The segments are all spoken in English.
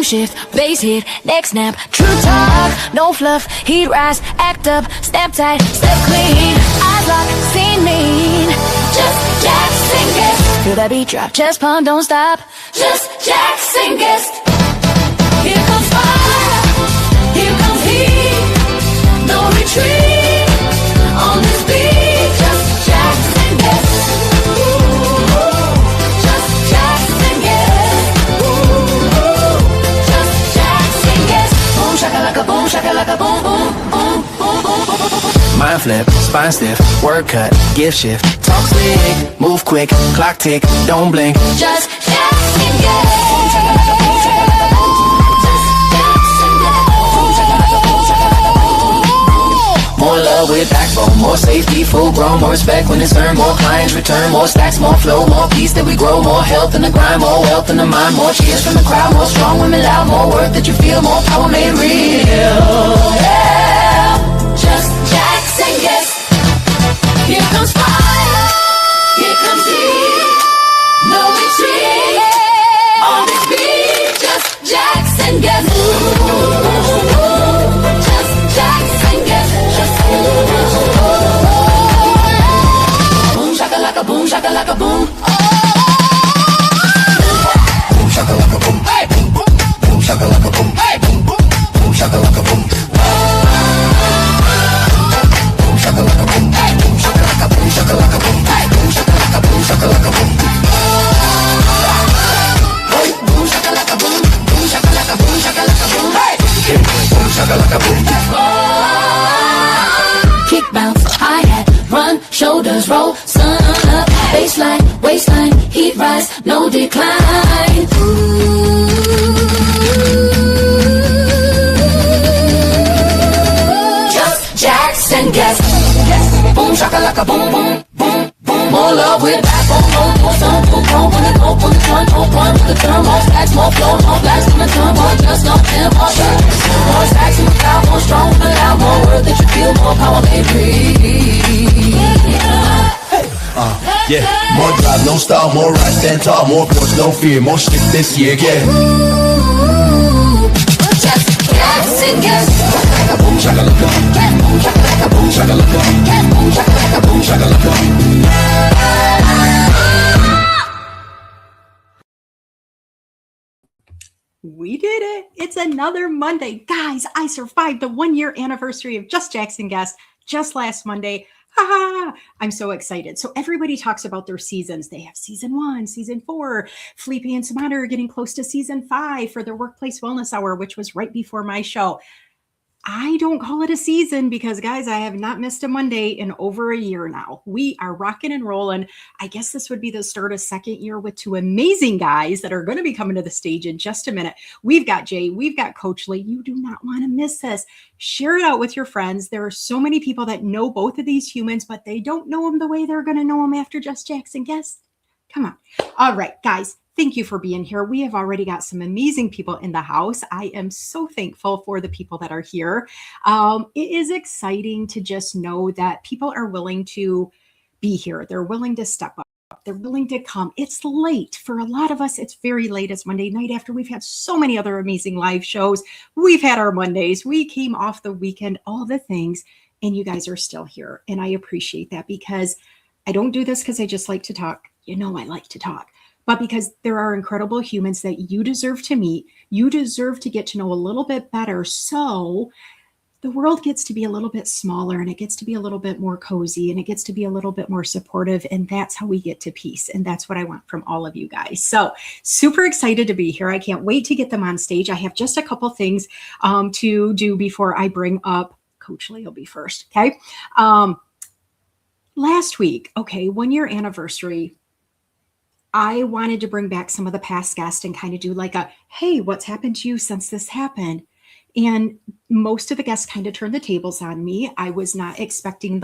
shift, bass hit, neck snap, true talk, no fluff, heat rise, act up, snap tight, step clean, eyes lock, scene mean, just Jackson Guest. Feel that beat drop, chest pump, don't stop, just Jackson Guest. Here comes fire, here comes heat, no retreat, on this beat, just Jackson Guest. Just Jackson Guest. Just Jackson Guest. Boom shakalaka boom shakalaka boom boom boom boom boom boom. Mind flip, spine stiff, word cut, gift shift, talk slick, move quick, clock tick, don't blink. Just Jackson Guest. Boom shakalaka boom shakalaka boom. Just Jackson Guest. Boom shakalaka boom shakalaka boom. More love with backbone, more safety, full grown, more respect when it's earned, more clients return, more stacks, more flow, more peace that we grow, more health in the grind, more wealth in the mind, more cheers from the crowd, more strong women loud, more worth that you feel, more power made real. Yeah, just Jackson Guest. Here comes fire, here comes heat, no retreat, on this beat, just Jackson Guest. Just Jackson Guest. Just boom shakalaka boom shakalaka boom. Boom shakalaka boom, hey boom boom, boom shakalaka boom, hey boom boom, boom shakalaka boom. Boom shakalaka boom, hey boom shakalaka boom shakalaka boom, hey boom shakalaka boom shakalaka boom. Boom shakalaka boom, boom shakalaka boom shakalaka boom. Hey, Boom shakalaka boom. kick bounce, hi-hat, run, shoulders roll, sun up, baseline, waistline, heat rise, no decline. Just Jackson Guest. Boom shakalaka boom boom boom boom. More love with backbone, more sun, more chrome, when it go, when the sun, more run, with the turn, more stacks, more flow, more blast, when the turn, more just no pin, more shot. More stacks in the cloud, more strong, more loud, more worth that you feel, more power made free. Yeah, more drive, no style, more rise, stand tall, more force, no fear, more shit this year, yeah. Just Jackson Guest. Boom shakalaka, Boom shakalaka boom shakalaka, boom shakalaka boom shakalaka. We did it. It's another Monday. Guys, I survived the 1-year anniversary of Just Jackson Guest just last Monday. Ha! I'm so excited. So everybody talks about their seasons. They have season 1, season 4. Felipe and Samantha are getting close to season 5 for their Workplace Wellness Hour, which was right before my show. I don't call it a season because, guys, I have not missed a Monday in over a year now. We are rocking and rolling. I guess this would be the start of second year with 2 amazing guys that are going to be coming to the stage in just a minute. We've got Jay. We've got Coach Lee. You do not want to miss this. Share it out with your friends. There are so many people that know both of these humans, but they don't know them the way they're going to know them after Just Jackson Guest. Come on. All right, guys. Thank you for being here. We have already got some amazing people in the house. I am so thankful for the people that are here. It is exciting to just know that people are willing to be here. They're willing to step up. They're willing to come. It's late. For a lot of us, it's very late. It's Monday night after we've had so many other amazing live shows. We've had our Mondays. We came off the weekend, all the things, and you guys are still here. And I appreciate that because I don't do this because I just like to talk. You know, I like to talk. But because there are incredible humans that you deserve to meet, you deserve to get to know a little bit better. So the world gets to be a little bit smaller and it gets to be a little bit more cozy and it gets to be a little bit more supportive. And that's how we get to peace. And that's what I want from all of you guys. So super excited to be here. I can't wait to get them on stage. I have just a couple things to do before I bring up Coach Lee will be first. Okay. Last week, 1-year anniversary. I wanted to bring back some of the past guests and kind of do like a, hey, what's happened to you since this happened? And most of the guests kind of turned the tables on me. I was not expecting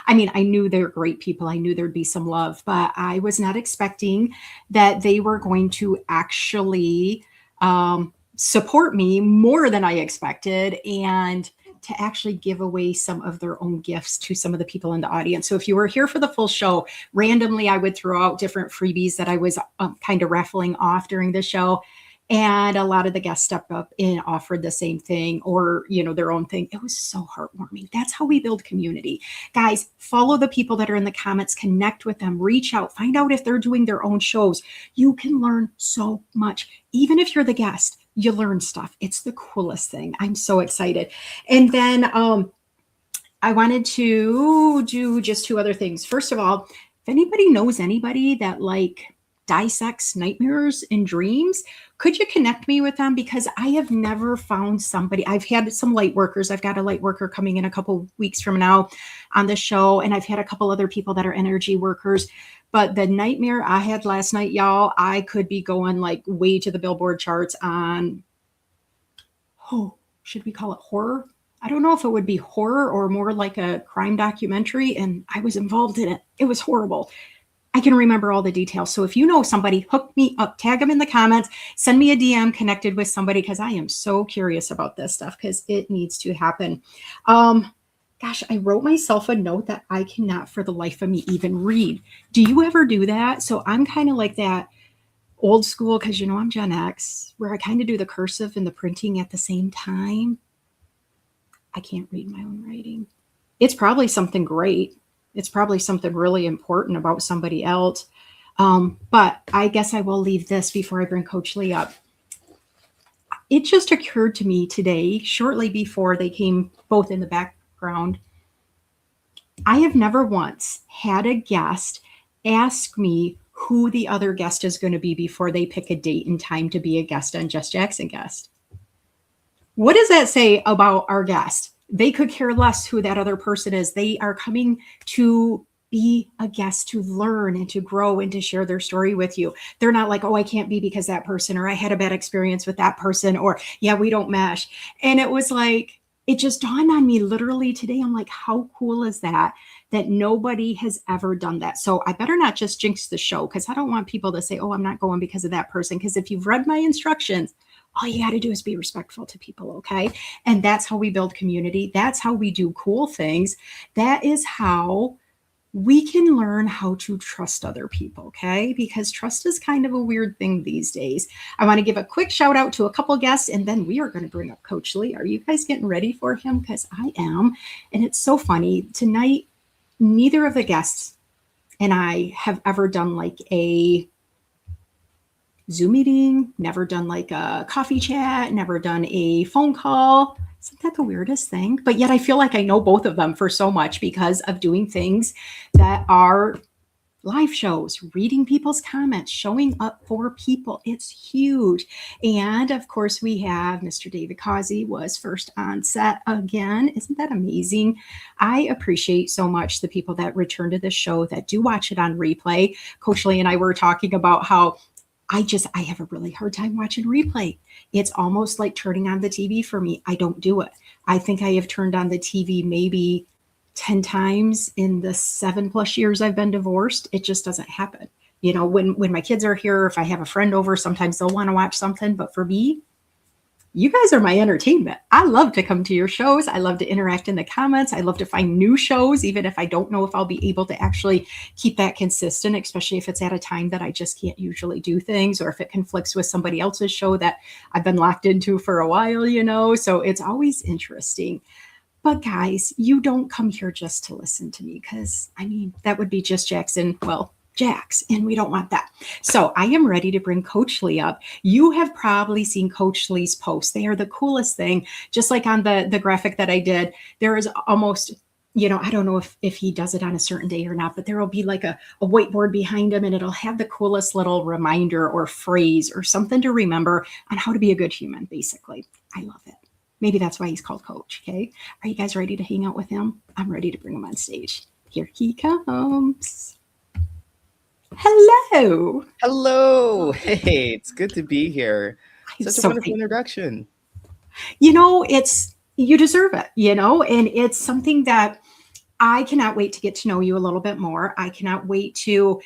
I knew they're great people. I knew there'd be some love, but I was not expecting that they were going to actually support me more than I expected. And to actually give away some of their own gifts to some of the people in the audience. So if you were here for the full show, randomly, I would throw out different freebies that I was kind of raffling off during the show. And a lot of the guests stepped up and offered the same thing or, their own thing. It was so heartwarming. That's how we build community. Guys, follow the people that are in the comments, connect with them, reach out, find out if they're doing their own shows. You can learn so much. Even if you're the guest, you learn stuff. It's the coolest thing. I'm so excited. And then I wanted to do just 2 other things. First of all, if anybody knows anybody that dissects nightmares and dreams, could you connect me with them? Because I have never found somebody. I've had some light workers. I've got a light worker coming in a couple weeks from now on the show. And I've had a couple other people that are energy workers. But the nightmare I had last night, y'all, I could be going way to the Billboard charts on, should we call it horror? I don't know if it would be horror or more like a crime documentary. And I was involved in it. It was horrible. I can remember all the details. So if you know somebody, hook me up, tag them in the comments, send me a DM connected with somebody, because I am so curious about this stuff because it needs to happen. Gosh, I wrote myself a note that I cannot for the life of me even read. Do you ever do that? So I'm kind of like that old school, because I'm Gen X, where I kind of do the cursive and the printing at the same time. I can't read my own writing. It's probably something great. It's probably something really important about somebody else. But I guess I will leave this before I bring Coach Lee up. It just occurred to me today, shortly before they came both in the background, I have never once had a guest ask me who the other guest is going to be before they pick a date and time to be a guest on Just Jackson Guest. What does that say about our guest? They could care less who that other person is. They are coming to be a guest to learn and to grow and to share their story with you. They're not like, oh, I can't be because that person, or I had a bad experience with that person, or yeah, we don't mesh. And it was it just dawned on me literally today. I'm like, how cool is that nobody has ever done that? So I better not just jinx the show, because I don't want people to say, oh, I'm not going because of that person. Because if you've read my instructions, all you got to do is be respectful to people, okay? And that's how we build community. That's how we do cool things. That is how we can learn how to trust other people, okay? Because trust is kind of a weird thing these days. I want to give a quick shout out to a couple guests, and then we are going to bring up Coach Lee. Are you guys getting ready for him? Because I am. And it's so funny. Tonight, neither of the guests and I have ever done a Zoom meeting, never done a coffee chat, never done a phone call. Isn't that the weirdest thing? But yet I feel like I know both of them for so much because of doing things that are live shows, reading people's comments, showing up for people. It's huge. And of course, we have Mr. David Causey was first on set again. Isn't that amazing? I appreciate so much the people that return to this show, that do watch it on replay. Coach Lee and I were talking about how I have a really hard time watching replay. It's almost like turning on the TV for me. I don't do it. I think I have turned on the TV maybe 10 times in the 7+ years I've been divorced. It just doesn't happen. When my kids are here, if I have a friend over, sometimes they'll want to watch something. But for me, you guys are my entertainment. I love to come to your shows. I love to interact in the comments. I love to find new shows, even if I don't know if I'll be able to actually keep that consistent, especially if it's at a time that I just can't usually do things, or if it conflicts with somebody else's show that I've been locked into for a while, So it's always interesting. But guys, you don't come here just to listen to me, because that would be just Jackson. Well, Jax, and we don't want that. So I am ready to bring Coach Lee up. You have probably seen Coach Lee's posts. They are the coolest thing. Just like on the graphic that I did, there is almost, I don't know if he does it on a certain day or not, but there will be a whiteboard behind him, and it'll have the coolest little reminder or phrase or something to remember on how to be a good human, basically. I love it. Maybe that's why he's called Coach, okay? Are you guys ready to hang out with him? I'm ready to bring him on stage. Here he comes. Hello. Hello. Hey, it's good to be here. Such a wonderful introduction. You deserve it, and it's something that I cannot wait to get to know you a little bit more. I cannot wait to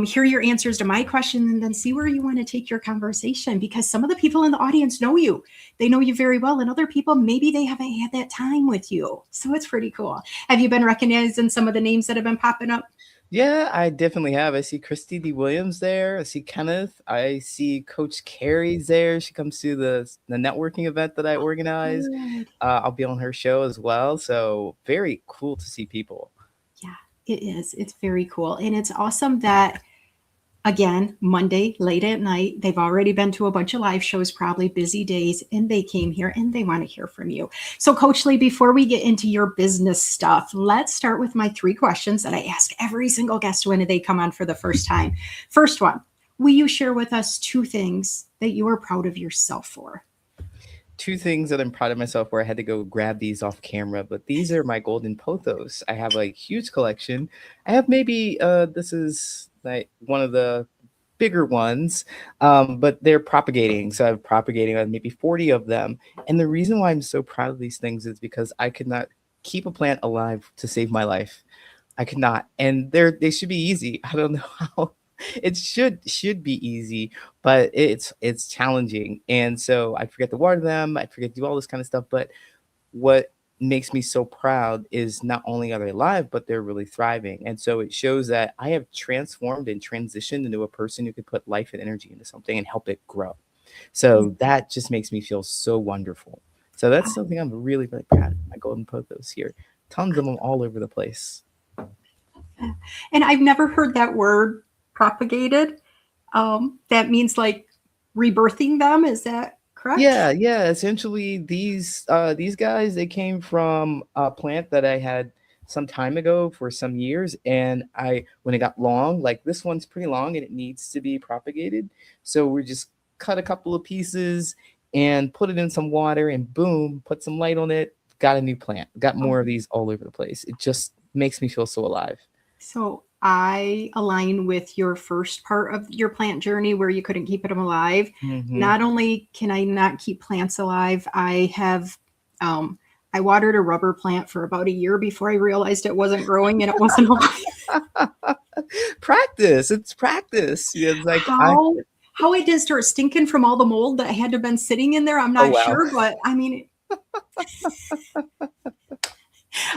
hear your answers to my question, and then see where you want to take your conversation, because some of the people in the audience know you. They know you very well, and other people, maybe they haven't had that time with you. So it's pretty cool. Have you been recognizing some of the names that have been popping up? Yeah, I definitely have. I see Christy D. Williams there. I see Kenneth. I see Coach Carrie's there. She comes to the networking event that I organize. Good. I'll be on her show as well. So very cool to see people. Yeah, it is. It's very cool. And it's awesome that, again, Monday, late at night, they've already been to a bunch of live shows, probably busy days, and they came here and they want to hear from you. So, Coach Lee, before we get into your business stuff, let's start with my 3 questions that I ask every single guest when they come on for the first time. First one, will you share with us 2 things that you are proud of yourself for? 2 things that I'm proud of myself where I had to go grab these off camera, but these are my golden pothos. I have a huge collection. I have maybe this is like one of the bigger ones, but they're propagating. So I'm propagating. I have maybe 40 of them. And the reason why I'm so proud of these things is because I could not keep a plant alive to save my life. I could not. And they should be easy. I don't know how it should be easy, but it's challenging. And so I forget to water them, I forget to do all this kind of stuff. But what makes me so proud is not only are they alive, but they're really thriving. And so it shows that I have transformed and transitioned into a person who could put life and energy into something and help it grow. So that just makes me feel so wonderful. So that's something I'm really, really proud of. My golden pothos here. Tons of them all over the place. And I've never heard that word propagated. That means like rebirthing them. Is that correct? Yeah. Essentially, these guys they came from a plant that I had some time ago for some years, and I when it got long, like this one's pretty long and it needs to be propagated. So we just cut a couple of pieces and put it in some water, and boom, put some light on it. Got a new plant. Got more of these all over the place. It just makes me feel so alive. So I align with your first part of your plant journey where you couldn't keep them alive. Hmm. Not only can I not keep plants alive, I watered a rubber plant for about a year before I realized it wasn't growing and it wasn't alive. Practice. It's practice. Yeah, it's like I. How it did start stinking from all the mold that had to have been sitting in there, I'm Oh not wow. sure, but I mean,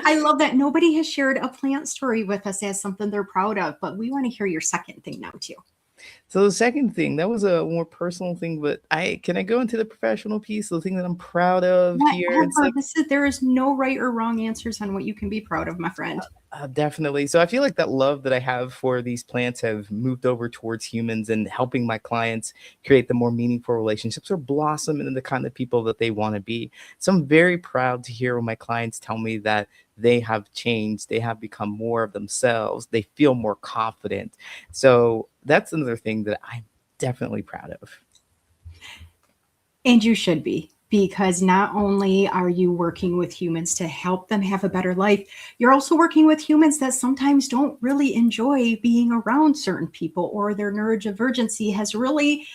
I love that nobody has shared a plant story with us as something they're proud of, but we want to hear your second thing now too. So the second thing, that was a more personal thing, but I go into the professional piece, the thing that I'm proud of here. It's Whatever. like There is no right or wrong answers on what you can be proud of, my friend. definitely. So I feel like that love that I have for these plants have moved over towards humans and helping my clients create the more meaningful relationships or blossom into the kind of people that they want to be. So I'm very proud to hear when my clients tell me that they have changed, they have become more of themselves, they feel more confident. So that's another thing that I'm definitely proud of. And you should be, because not only are you working with humans to help them have a better life, you're also working with humans that sometimes don't really enjoy being around certain people, or their neurodivergency has really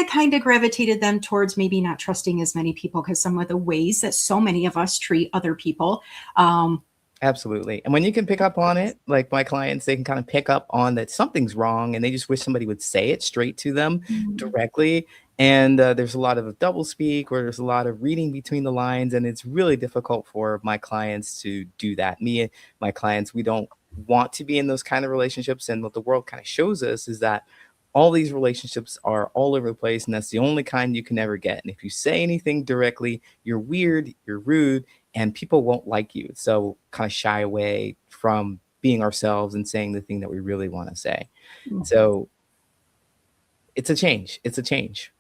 kind of gravitated them towards maybe not trusting as many people because some of the ways that so many of us treat other people. Um, Absolutely. And when you can pick up on it, like my clients, they can kind of pick up on that something's wrong and they just wish somebody would say it straight to them directly. And there's a lot of double speak or there's a lot of reading between the lines. And it's really difficult for my clients to do that. Me and my clients, we don't want to be in those kind of relationships. And what the world kind of shows us is that all these relationships are all over the place. And that's the only kind you can ever get. And if you say anything directly, you're weird, you're rude, and people won't like you. So kind of shy away from being ourselves and saying the thing that we really want to say. So it's a change. It's a change.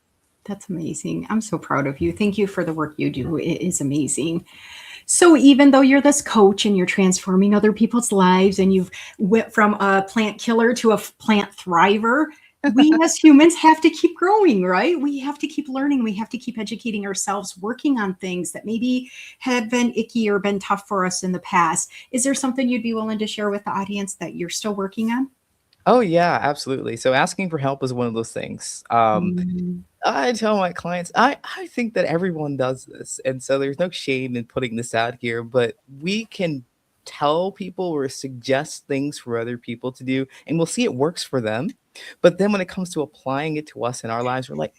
that's amazing. I'm so proud of you. Thank you for the work you do. It is amazing. So even though you're this coach and you're transforming other people's lives and you've went from a plant killer to a plant thriver, we as humans have to keep growing, right? We have to keep learning. We have to keep educating ourselves, working on things that maybe have been icky or been tough for us in the past. Is there something you'd be willing to share with the audience that you're still working on? Oh yeah, absolutely. So asking for help is one of those things. Mm, I tell my clients, I think that everyone does this. And so there's no shame in putting this out here, but we can tell people or suggest things for other people to do, and we'll see it works for them. But then when it comes to applying it to us in our lives, we're like,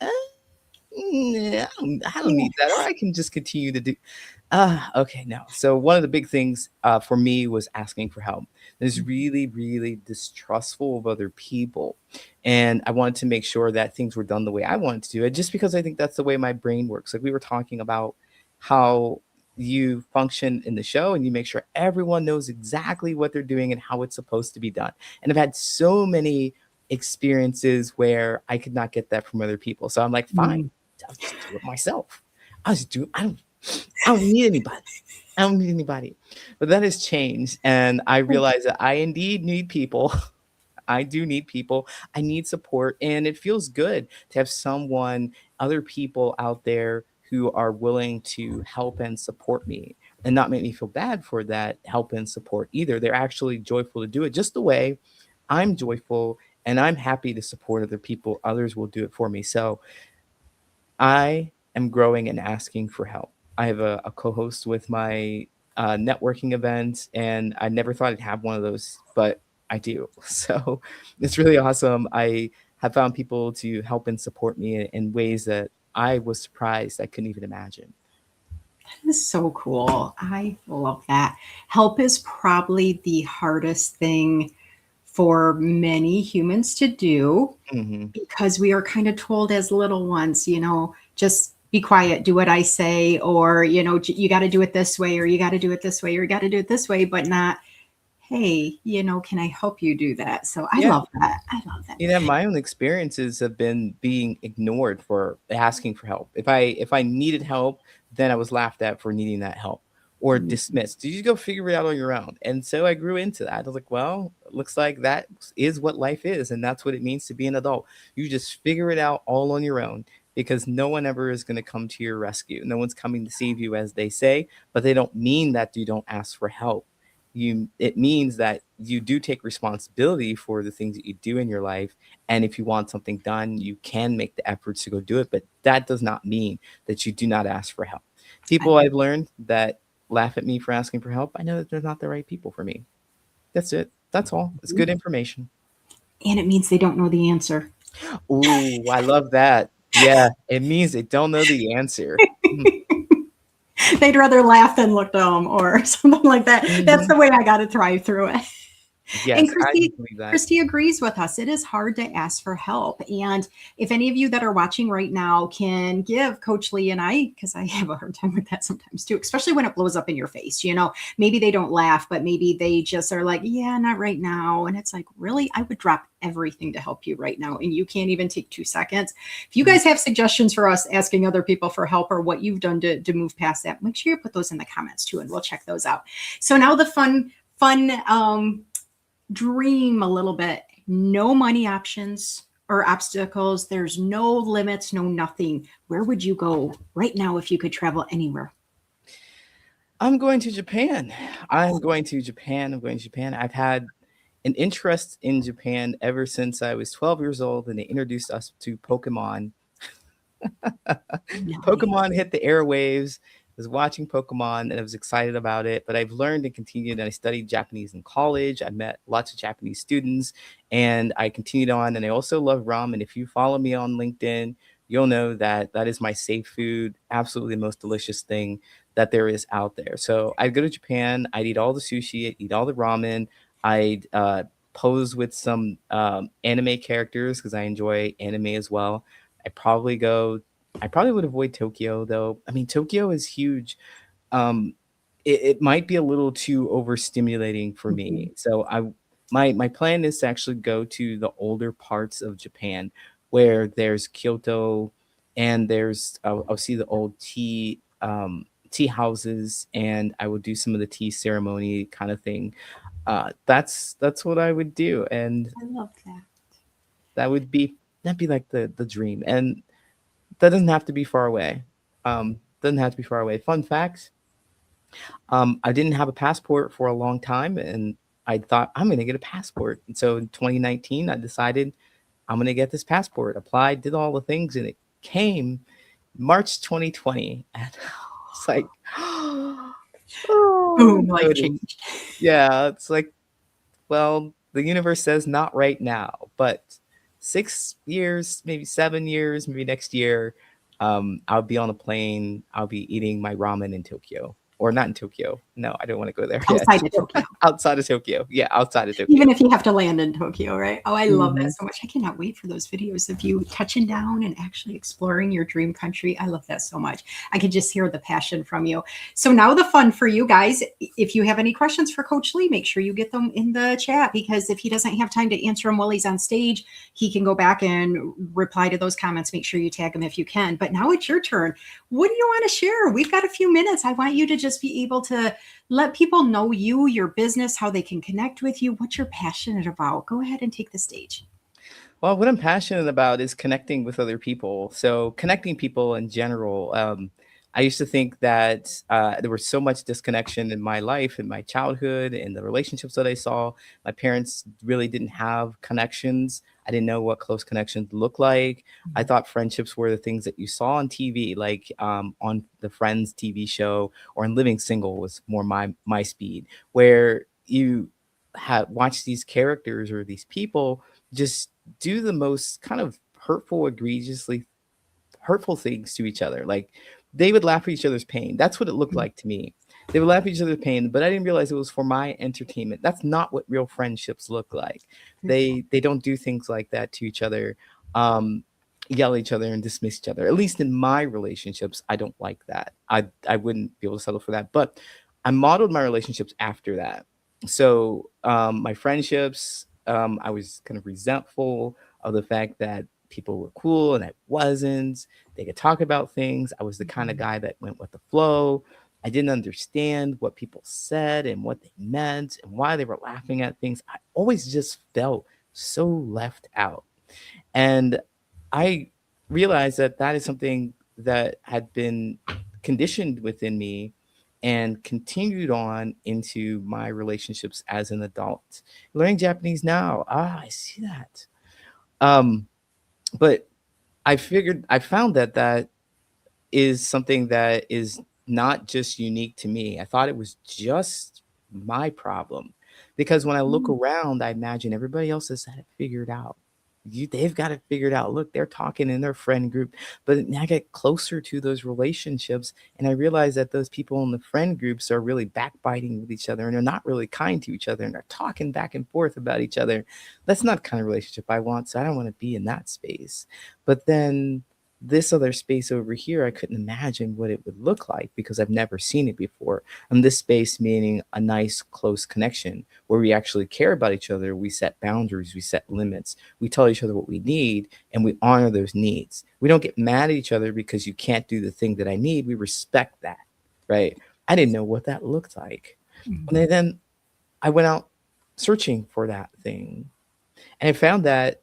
I don't need that, or I can just continue to do. Okay, no. So one of the big things for me was asking for help. I was really, really distrustful of other people, and I wanted to make sure that things were done the way I wanted to do it, just because I think that's the way my brain works. Like we were talking about how you function in the show, and you make sure everyone knows exactly what they're doing and how it's supposed to be done. And I've had so many experiences where I could not get that from other people. So I'm like, fine, Mm. I'll just do it myself. I'll just do it. I don't need anybody. I don't need anybody. But that has changed. And I realize that I indeed need people. I do need people. I need support. And it feels good to have someone, other people out there who are willing to help and support me and not make me feel bad for that help and support either. They're actually joyful to do it just the way I'm joyful and I'm happy to support other people. Others will do it for me. So I am growing and asking for help. I have a co-host with my networking events, and I never thought I'd have one of those, but I do. So it's really awesome. I have found people to help and support me in ways that I was surprised I couldn't even imagine. That is so cool. I love that. Help is probably the hardest thing for many humans to do Hmm. because we are kind of told as little ones, just be quiet, do what I say, or, you got to do it this way, or you got to do it this way, or you got to do it this way, but not, hey, can I help you do that? So I Yeah. love that. I love that. My own experiences have been being ignored for asking for help. If I needed help, then I was laughed at for needing that help or Mm. dismissed. You go figure it out on your own. And so I grew into that. I was like, well, it looks like that is what life is, and that's what it means to be an adult. You just figure it out all on your own because no one ever is going to come to your rescue. No one's coming to save you, as they say, but they don't mean that you don't ask for help. It means that you do take responsibility for the things that you do in your life, and if you want something done you can make the efforts to go do it, but that does not mean that you do not ask for help. I People I've learned that laugh at me for asking for help, I know that they're not the right people for me. That's it. That's all. It's good information. And it means they don't know the answer. Ooh, I love that. Yeah, it means they don't know the answer. They'd rather laugh than look dumb or something like that. That's Mm-hmm. the way I got to thrive through it. And Yes, I Christy, believe that. Christy agrees with us. It is hard to ask for help. And if any of you that are watching right now can give Coach Lee and I, because I have a hard time with that sometimes too, especially when it blows up in your face, maybe they don't laugh, but maybe they just are like, yeah, not right now. And it's like, really, I would drop everything to help you right now. And you can't even take 2 seconds. If you guys have suggestions for us asking other people for help or what you've done to move past that, make sure you put those in the comments too, and we'll check those out. So now the fun, dream a little bit. No money options or obstacles. There's no limits, no nothing. Where would you go right now if you could travel anywhere? I'm going to Japan. I'm going to Japan. I'm going to Japan. I've had an interest in Japan ever since I was 12 years old, and they introduced us to Pokemon. Pokemon hit the airwaves. I was watching Pokemon and I was excited about it, but I've learned and continued. And I studied Japanese in college. I met lots of Japanese students and I continued on. And I also love ramen. If you follow me on LinkedIn, you'll know that that is my safe food, absolutely the most delicious thing that there is out there. So I'd go to Japan, I'd eat all the sushi, I'd eat all the ramen, I'd pose with some anime characters because I enjoy anime as well. I probably go I probably would avoid Tokyo though. I mean, Tokyo is huge. Um, it might be a little too overstimulating for Mhm. me. So my plan is to actually go to the older parts of Japan where there's Kyoto and I'll see the old tea houses, and I would do some of the tea ceremony kind of thing. That's what I would do, and I love that. that'd be like the dream. And that doesn't have to be far away. Doesn't have to be far away. Fun fact: I didn't have a passport for a long time, and I thought I'm going to get a passport. And so in 2019, I decided I'm going to get this passport. Applied, did all the things, and it came March 2020. And it's like, oh, Boom, life goodness. change. Yeah, it's like, well, the universe says not right now, but 6 years, maybe 7 years, maybe next year, I'll be on a plane. I'll be eating my ramen in Tokyo, or not in Tokyo. No, I don't want to go there yet. Outside of Tokyo. Outside of Tokyo. Yeah, outside of Tokyo. Even if you have to land in Tokyo, right? Oh, I love that Mhm. so much. I cannot wait for those videos of you touching down and actually exploring your dream country. I love that so much. I can just hear the passion from you. So now the fun for you guys. If you have any questions for Coach Lee, make sure you get them in the chat, because if he doesn't have time to answer them while he's on stage, he can go back and reply to those comments. Make sure you tag him if you can. But now it's your turn. What do you want to share? We've got a few minutes. I want you to just be able to let people know you, your business, how they can connect with you, what you're passionate about. Go ahead and take the stage. Well, what I'm passionate about is connecting with other people. So connecting people in general. I used to think that there was so much disconnection in my life, in my childhood, in the relationships that I saw. My parents really didn't have connections. I didn't know what close connections look like. I thought friendships were the things that you saw on TV, like on the Friends TV show, or in Living Single was more my speed, where you have watch these characters or these people just do the most kind of hurtful, egregiously hurtful things to each other. Like they would laugh at each other's pain. That's what it looked like to me. They would laugh at each other's pain, but I didn't realize it was for my entertainment. That's not what real friendships look like. They don't do things like that to each other. Um, Yell at each other and dismiss each other. At least in my relationships, I don't like that. I wouldn't be able to settle for that. But I modeled my relationships after that. So my friendships, I was kind of resentful of the fact that people were cool and I wasn't. They could talk about things. I was the kind of guy that went with the flow. I didn't understand what people said and what they meant and why they were laughing at things. I always just felt so left out. And I realized that that is something that had been conditioned within me and continued on into my relationships as an adult. Learning Japanese now, I see that. Um, but I found that that is something that is not just unique to me. I thought it was just my problem because when I look around, I imagine everybody else has had it figured out. They've got it figured out. Look, they're talking in their friend group. But now I get closer to those relationships and I realize that those people in the friend groups are really backbiting with each other and they're not really kind to each other and they're talking back and forth about each other. That's not the kind of relationship I want. So I don't want to be in that space. But then this other space over here, I couldn't imagine what it would look like because I've never seen it before. And this space meaning a nice, close connection where we actually care about each other. We set boundaries, we set limits, we tell each other what we need, and we honor those needs. We don't get mad at each other because you can't do the thing that I need. We respect that, right? I didn't know what that looked like. And then I went out searching for that thing. And I found that,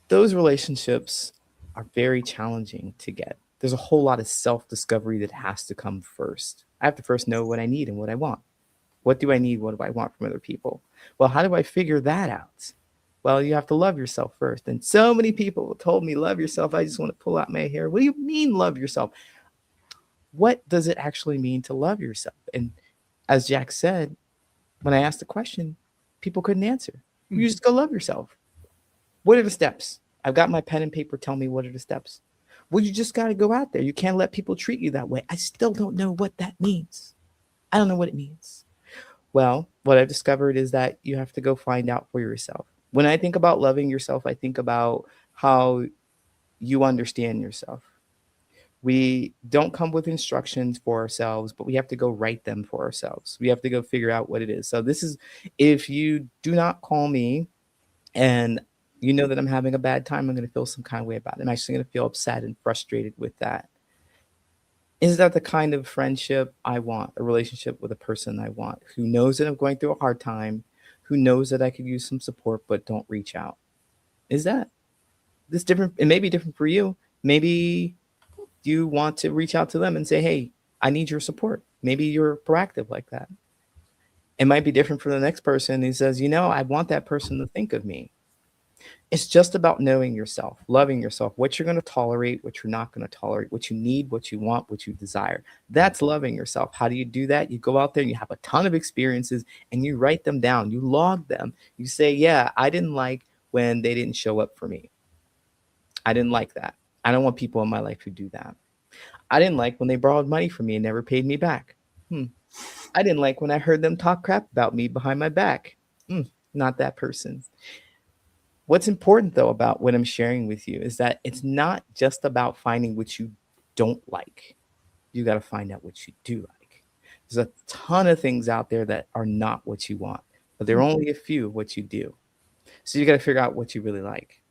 those relationships are very challenging to get. There's a whole lot of self discovery that has to come first. I have to first know what I need and what I want. What do I need? What do I want from other people? Well, how do I figure that out? Well, you have to love yourself first. And so many people told me, love yourself. I just want to pull out my hair. What do you mean, love yourself? What does it actually mean to love yourself? And as Jack said, when I asked the question, people couldn't answer. You just go love yourself. What are the steps? I've got my pen and paper. Tell me what are the steps. Well, you just got to go out there. You can't let people treat you that way. I still don't know what that means. I don't know what it means. Well, what I've discovered is that you have to go find out for yourself. When I think about loving yourself, I think about how you understand yourself. We don't come with instructions for ourselves, but we have to go write them for ourselves. We have to go figure out what it is. So this is, if you do not call me and you know that I'm having a bad time, I'm going to feel some kind of way about it. I'm actually going to feel upset and frustrated with that. Is that the kind of friendship I want? A relationship with a person I want who knows that I'm going through a hard time, who knows that I could use some support, but don't reach out. Is that this different? It may be different for you. Maybe you want to reach out to them and say, hey, I need your support. Maybe you're proactive like that. It might be different for the next person who says, I want that person to think of me. It's just about knowing yourself, loving yourself, what you're going to tolerate, what you're not going to tolerate, what you need, what you want, what you desire. That's loving yourself. How do you do that? You go out there and you have a ton of experiences and you write them down. You log them. You say, yeah, I didn't like when they didn't show up for me. I didn't like that. I don't want people in my life who do that. I didn't like when they borrowed money from me and never paid me back. Hmm. I didn't like when I heard them talk crap about me behind my back. Not that person. What's important though about what I'm sharing with you is that it's not just about finding what you don't like. You got to find out what you do like. There's a ton of things out there that are not what you want, but there are only a few of what you do. So you got to figure out what you really like.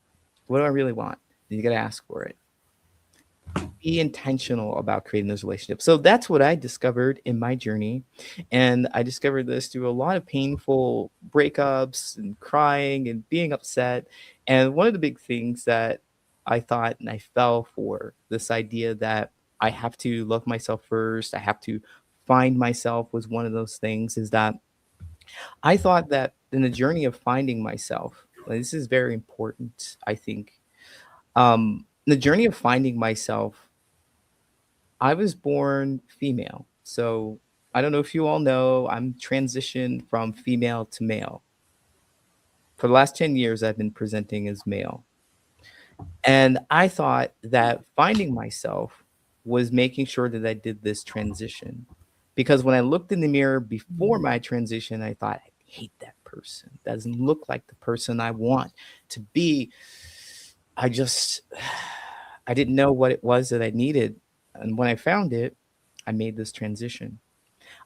What do I really want? Then you got to ask for it. Be intentional about creating those relationships. So that's what I discovered in my journey. And I discovered this through a lot of painful breakups and crying and being upset. And one of the big things that I thought and I fell for this idea that I have to love myself first, I have to find myself was one of those things is that I thought that in the journey of finding myself, like, this is very important, I think. The journey of finding myself, I was born female. So I don't know if you all know, I'm transitioned from female to male. For the last 10 years, I've been presenting as male. And I thought that finding myself was making sure that I did this transition. Because when I looked in the mirror before my transition, I thought, I hate that person. That doesn't look like the person I want to be. I just, I didn't know what it was that I needed. And when I found it, I made this transition.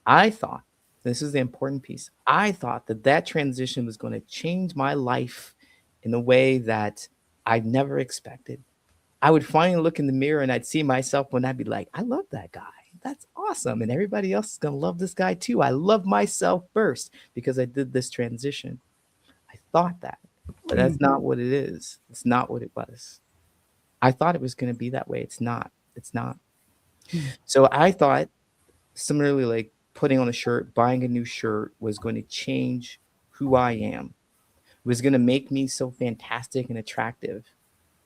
I thought, this is the important piece. I thought that that transition was going to change my life in a way that I've never expected. I would finally look in the mirror and I'd see myself and I'd be like, I love that guy. That's awesome. And everybody else is going to love this guy too. I love myself first because I did this transition. I thought that, but that's not what it is. It's not what it was. I thought it was going to be that way. It's not. It's not. So I thought similarly, like putting on a shirt, buying a new shirt was going to change who I am. It was going to make me so fantastic and attractive,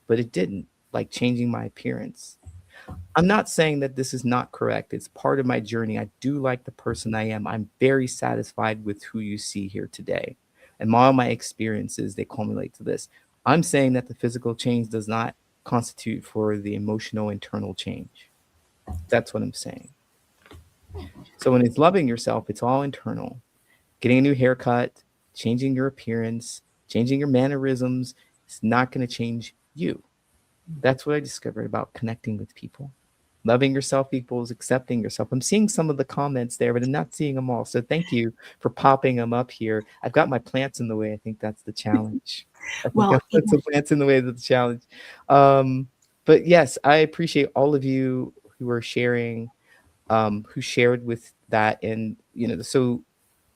but it didn't, like changing my appearance. I'm not saying that this is not correct. It's part of my journey. I do like the person I am. I'm very satisfied with who you see here today. And all my experiences, they culminate to this. I'm saying that the physical change does not constitute for the emotional internal change. That's what I'm saying. So when it's loving yourself, it's all internal. Getting a new haircut, changing your appearance, changing your mannerisms, it's not going to change you. That's what I discovered about connecting with people. Loving yourself equals accepting yourself. I'm seeing some of the comments there, but I'm not seeing them all. So thank you for popping them up here. I've got my plants in the way. I think that's the challenge. I think Well, I've put some plants in the way of the challenge. But yes, I appreciate all of you who are sharing, who shared with that. And, so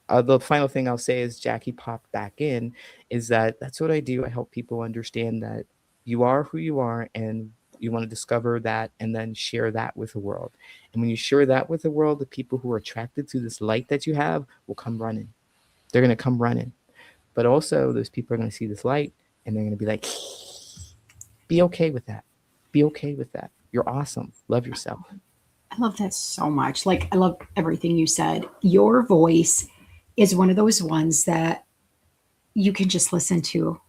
the final thing I'll say is Jackie popped back in, is that that's what I do. I help people understand that you are who you are and you want to discover that and then share that with the world. And when you share that with the world, the people who are attracted to this light that you have will come running. They're going to come running. But also those people are going to see this light and they're going to be like, be okay with that. Be okay with that. You're awesome. Love yourself. I love that so much. Like, I love everything you said. Your voice is one of those ones that you can just listen to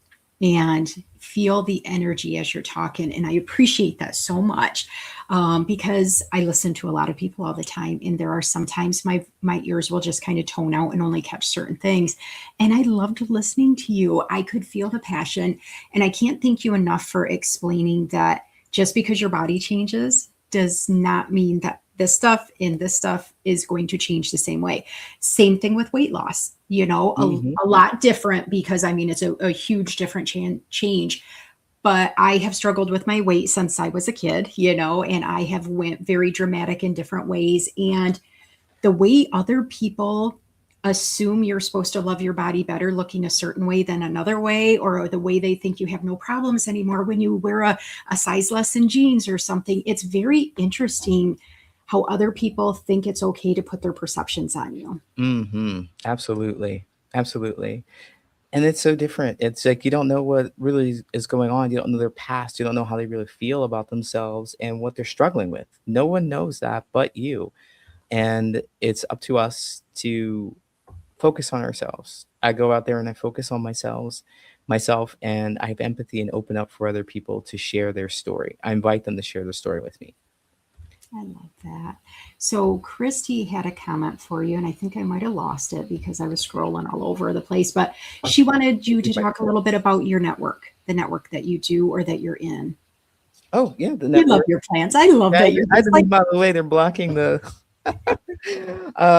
and feel the energy as you're talking. And I appreciate that so much, because I listen to a lot of people all the time. And there are sometimes my ears will just kind of tone out and only catch certain things. And I loved listening to you. I could feel the passion. And I can't thank you enough for explaining that just because your body changes does not mean that this stuff and this stuff is going to change the same way. Same thing with weight loss, a lot different, because I mean, it's a huge different change. But I have struggled with my weight since I was a kid, and I have went very dramatic in different ways. And the way other people assume you're supposed to love your body better looking a certain way than another way, or the way they think you have no problems anymore when you wear a size less in jeans or something. It's very interesting how other people think it's okay to put their perceptions on you. Absolutely. Absolutely. And it's so different. It's like you don't know what really is going on. You don't know their past. You don't know how they really feel about themselves and what they're struggling with. No one knows that but you. And it's up to us to focus on ourselves. I go out there and I focus on myself, and I have empathy and open up for other people to share their story. I invite them to share their story with me. I love that. So Christy had a comment for you, and I think I might have lost it because I was scrolling all over the place, but she wanted you to talk a little bit about your network, the network that you do or that you're in. Oh yeah, the I love network. your plants. I love that you're just like, By the way, they're blocking the.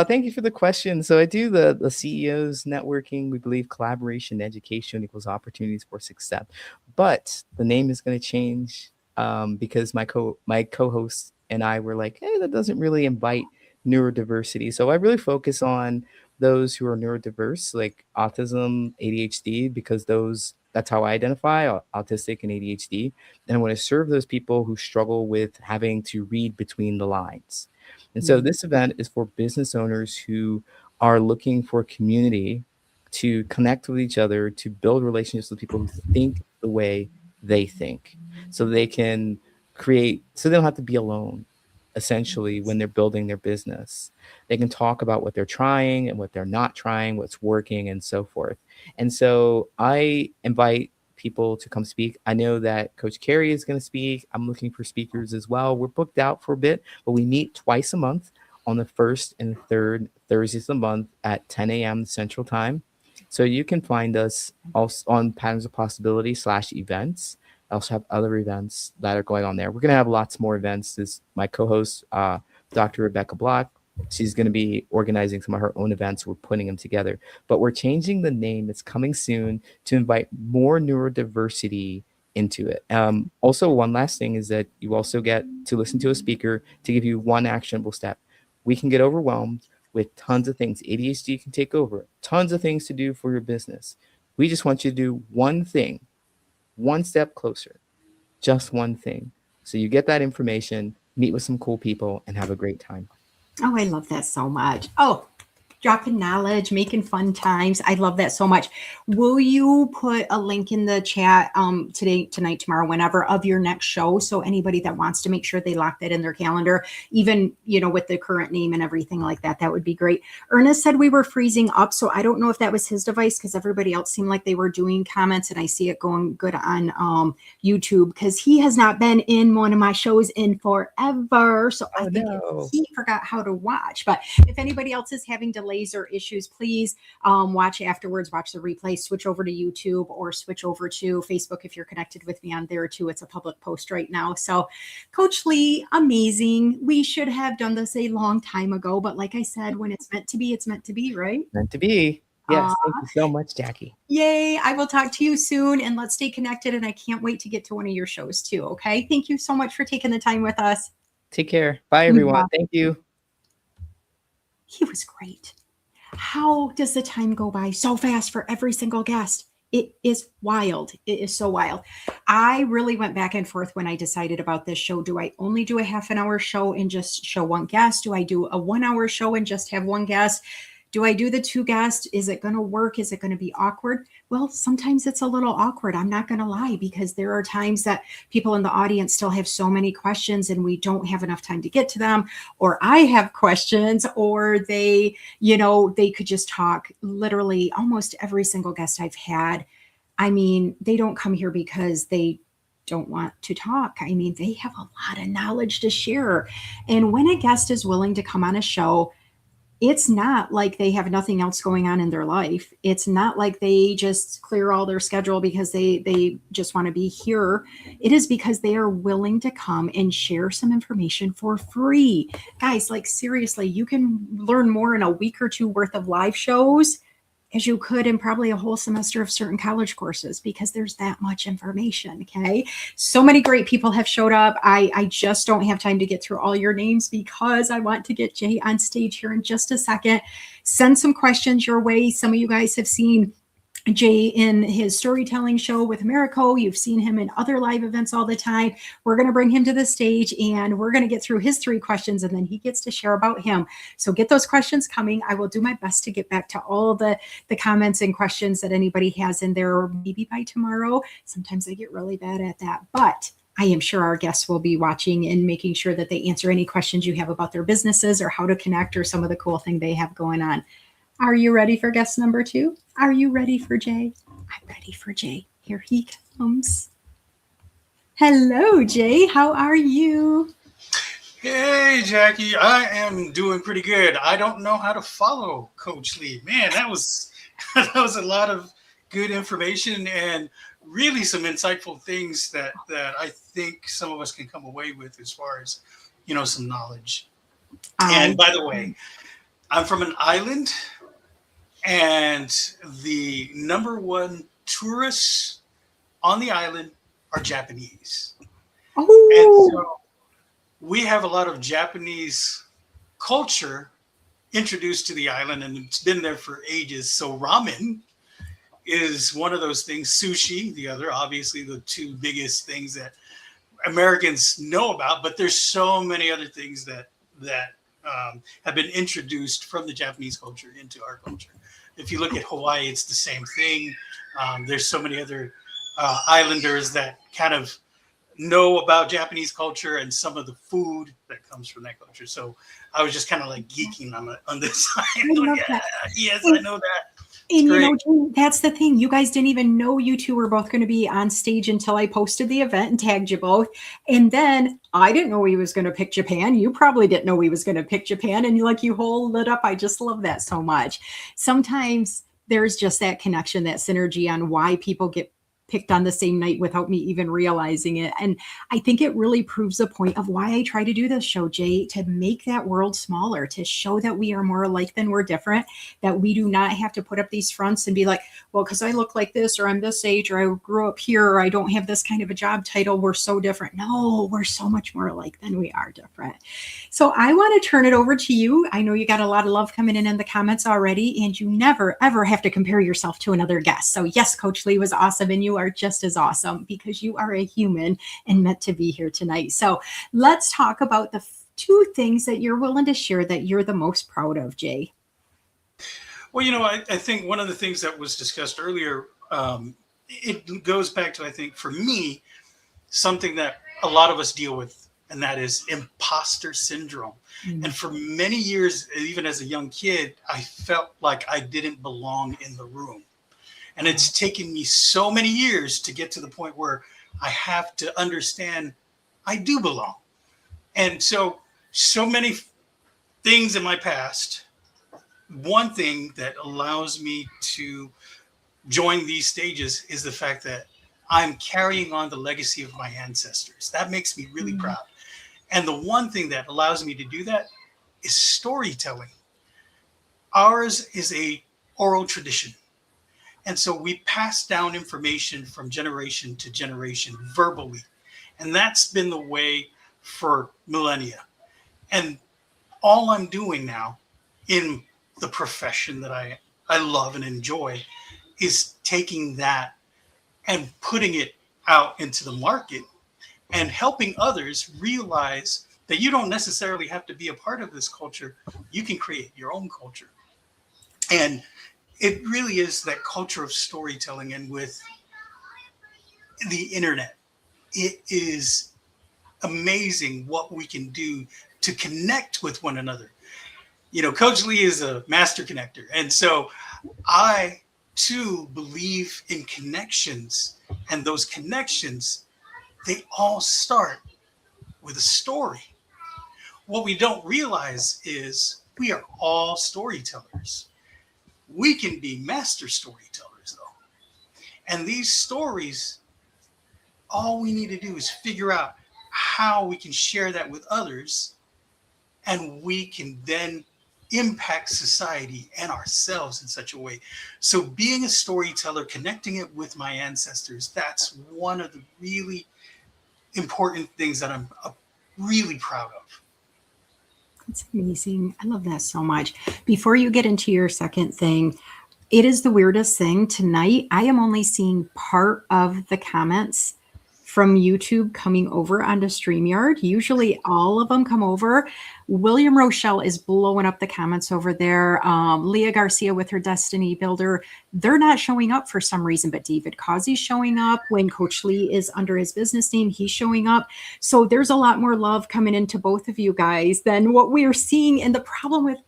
Thank you for the question. So I do the CEOs networking. We believe collaboration, education equals opportunities for success. But the name is going to change because my co-host and I were like, hey, that doesn't really invite neurodiversity. So I really focus on those who are neurodiverse, like autism, ADHD, because that's how I identify autistic and ADHD. And I want to serve those people who struggle with having to read between the lines. And so this event is for business owners who are looking for community to connect with each other, to build relationships with people who think the way they think, so they can so they don't have to be alone, essentially, when they're building their business. They can talk about what they're trying and what they're not trying, what's working, and so forth. And so I invite people to come speak. I know that Coach Carrie is going to speak. I'm looking for speakers as well. We're booked out for a bit, but we meet twice a month on the first and third Thursdays of the month at 10 a.m. Central Time. So you can find us also on Patterns of Possibility /events. I also have other events that are going on there. We're going to have lots more events. This my co-host, Dr. Rebecca Block. She's going to be organizing some of her own events. We're putting them together, but we're changing the name. It's coming soon to invite more neurodiversity into it. Also, one last thing is that you also get to listen to a speaker to give you one actionable step. We can get overwhelmed with tons of things. ADHD can take over, tons of things to do for your business. We just want you to do one thing, one step closer, just one thing. So you get that information, meet with some cool people, and have a great time. oh, I love that so much. Oh, dropping knowledge, making fun times. I love that so much. Will you put a link in the chat today, tonight, tomorrow, whenever, of your next show? So anybody that wants to make sure they lock that in their calendar, even, with the current name and everything like that, that would be great. Ernest said we were freezing up. So I don't know if that was his device, because everybody else seemed like they were doing comments, and I see it going good on YouTube, because he has not been in one of my shows in forever. So I think he forgot how to watch. But if anybody else is having delays or issues, please watch afterwards, watch the replay, switch over to YouTube or switch over to Facebook if you're connected with me on there too. It's a public post right now. So Coach Lee, amazing. We should have done this a long time ago, but like I said, when it's meant to be, it's meant to be, right? Meant to be. Yes. Thank you so much, Jackie. Yay. I will talk to you soon, and let's stay connected. And I can't wait to get to one of your shows too. Okay. Thank you so much for taking the time with us. Take care. Bye, everyone. Thank you. He was great. How does the time go by so fast for every single guest? It is wild. It is so wild. I really went back and forth when I decided about this show. Do I only do a half an hour show and just show one guest? Do I do a 1 hour show and just have one guest? Do I do the two guests? Is it going to work? Is it going to be awkward? Well, sometimes it's a little awkward. I'm not going to lie, because there are times that people in the audience still have so many questions and we don't have enough time to get to them, or I have questions, or they could just talk. Literally almost every single guest I've had, I mean, they don't come here because they don't want to talk. I mean, they have a lot of knowledge to share. And when a guest is willing to come on a show, it's not like they have nothing else going on in their life. It's not like they just clear all their schedule because they just want to be here. It is because they are willing to come and share some information for free. Guys, like seriously, you can learn more in a week or two worth of live shows as you could in probably a whole semester of certain college courses, because there's that much information. Okay. So many great people have showed up. I just don't have time to get through all your names because I want to get Jay on stage here in just a second. Send some questions your way. Some of you guys have seen Jay in his storytelling show with Americo. You've seen him in other live events all the time. We're going to bring him to the stage and we're going to get through his 3 questions, and then he gets to share about him. So get those questions coming. I will do my best to get back to all the comments and questions that anybody has in there, maybe by tomorrow. Sometimes I get really bad at that, but I am sure our guests will be watching and making sure that they answer any questions you have about their businesses or how to connect or some of the cool thing they have going on. Are you ready for guest number 2? Are you ready for Jay? I'm ready for Jay. Here he comes. Hello, Jay. How are you? Hey, Jackie. I am doing pretty good. I don't know how to follow Coach Lee. Man, that was that was a lot of good information and really some insightful things that I think some of us can come away with as far as, some knowledge. And by the way, I'm from an island, and the number one tourists on the island are Japanese. And so we have a lot of Japanese culture introduced to the island, and it's been there for ages. So ramen is one of those things. Sushi, the other, obviously the two biggest things that Americans know about. But there's so many other things that have been introduced from the Japanese culture into our culture. If you look at Hawaii, it's the same thing. There's so many other islanders that kind of know about Japanese culture and some of the food that comes from that culture. So I was just kind of like geeking on this side. Yes, I know that. And that's the thing. You guys didn't even know you two were both going to be on stage until I posted the event and tagged you both. And then I didn't know he was going to pick Japan. You probably didn't know he was going to pick Japan. And you hold it up. I just love that so much. Sometimes there's just that connection, that synergy on why people get picked on the same night without me even realizing it. And I think it really proves the point of why I try to do this show, Jay, to make that world smaller, to show that we are more alike than we're different, that we do not have to put up these fronts and be like, well, because I look like this, or I'm this age, or I grew up here, or I don't have this kind of a job title, we're so different. No, we're so much more alike than we are different. So I want to turn it over to you. I know you got a lot of love coming in the comments already, and you never, ever have to compare yourself to another guest. So yes, Coach Lee was awesome, and you are just as awesome because you are a human and meant to be here tonight. So let's talk about the two things that you're willing to share that you're the most proud of, Jay. Well, I think one of the things that was discussed earlier, it goes back to, I think, for me, something that a lot of us deal with, and that is imposter syndrome. Mm-hmm. And for many years, even as a young kid, I felt like I didn't belong in the room. And it's taken me so many years to get to the point where I have to understand I do belong. And so many things in my past. One thing that allows me to join these stages is the fact that I'm carrying on the legacy of my ancestors. That makes me really proud. And the one thing that allows me to do that is storytelling. Ours is a oral tradition. And so we pass down information from generation to generation verbally. And that's been the way for millennia. And all I'm doing now in the profession that I love and enjoy is taking that and putting it out into the market and helping others realize that you don't necessarily have to be a part of this culture. You can create your own culture. And it really is that culture of storytelling. And with the internet, it is amazing what we can do to connect with one another. Coach Lee is a master connector. And so I too believe in connections, and those connections, they all start with a story. What we don't realize is we are all storytellers. We can be master storytellers, though. And these stories, all we need to do is figure out how we can share that with others, and we can then impact society and ourselves in such a way. So being a storyteller, connecting it with my ancestors, that's one of the really important things that I'm really proud of. That's amazing. I love that so much. Before you get into your second thing, it is the weirdest thing. Tonight, I am only seeing part of the comments from YouTube coming over onto StreamYard. Usually all of them come over. William Rochelle is blowing up the comments over there. Leah Garcia with her Destiny Builder, they're not showing up for some reason, but David Causey's showing up. When Coach Lee is under his business name, he's showing up. So there's a lot more love coming into both of you guys than what we are seeing. And the problem with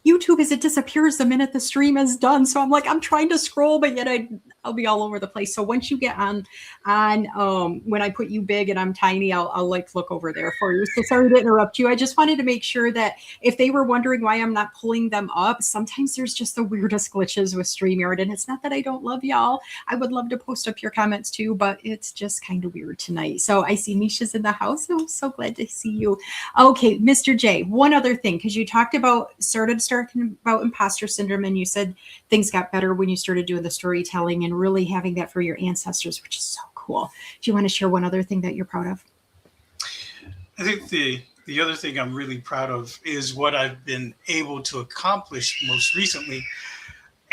YouTube is it disappears the minute the stream is done. So I'm like, I'm trying to scroll, but yet I'll be all over the place. So once you get on when I put you big and I'm tiny, I'll like look over there for you. So sorry to interrupt you. I just wanted to make sure that if they were wondering why I'm not pulling them up, sometimes there's just the weirdest glitches with StreamYard. And it's not that I don't love y'all. I would love to post up your comments too, but it's just kind of weird tonight. So I see Misha's in the house. So I'm so glad to see you. Okay, Mr. J, one other thing, because you talked about talking about imposter syndrome, and you said things got better when you started doing the storytelling and really having that for your ancestors, which is so cool. Do you want to share one other thing that you're proud of? I think the other thing I'm really proud of is what I've been able to accomplish most recently,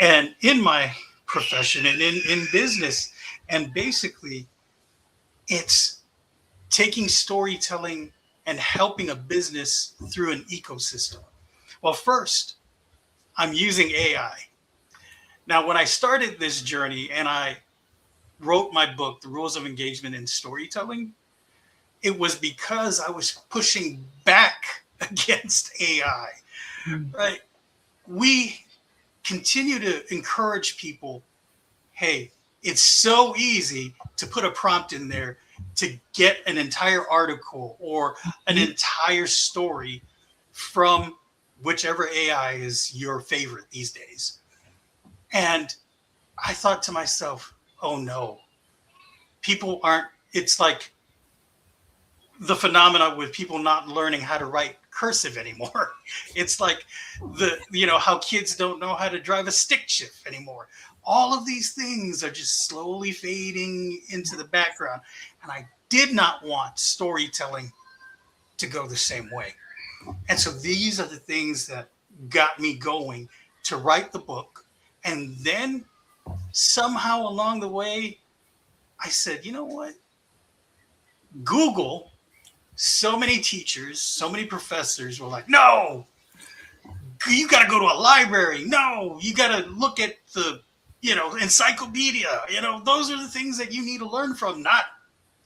and in my profession and in business. And basically, it's taking storytelling and helping a business through an ecosystem. Well, first, I'm using AI. Now, when I started this journey and I wrote my book, The Rules of Engagement in Storytelling, it was because I was pushing back against AI, right? We continue to encourage people, hey, it's so easy to put a prompt in there to get an entire article or an entire story from whichever AI is your favorite these days. And I thought to myself, oh no, people aren't, it's like the phenomena with people not learning how to write cursive anymore. It's like how kids don't know how to drive a stick shift anymore. All of these things are just slowly fading into the background. And I did not want storytelling to go the same way. And so these are the things that got me going to write the book. And then somehow along the way, I said, you know what? Google, so many teachers, so many professors were like, no, you got to go to a library. No, you got to look at the, encyclopedia. Those are the things that you need to learn from, not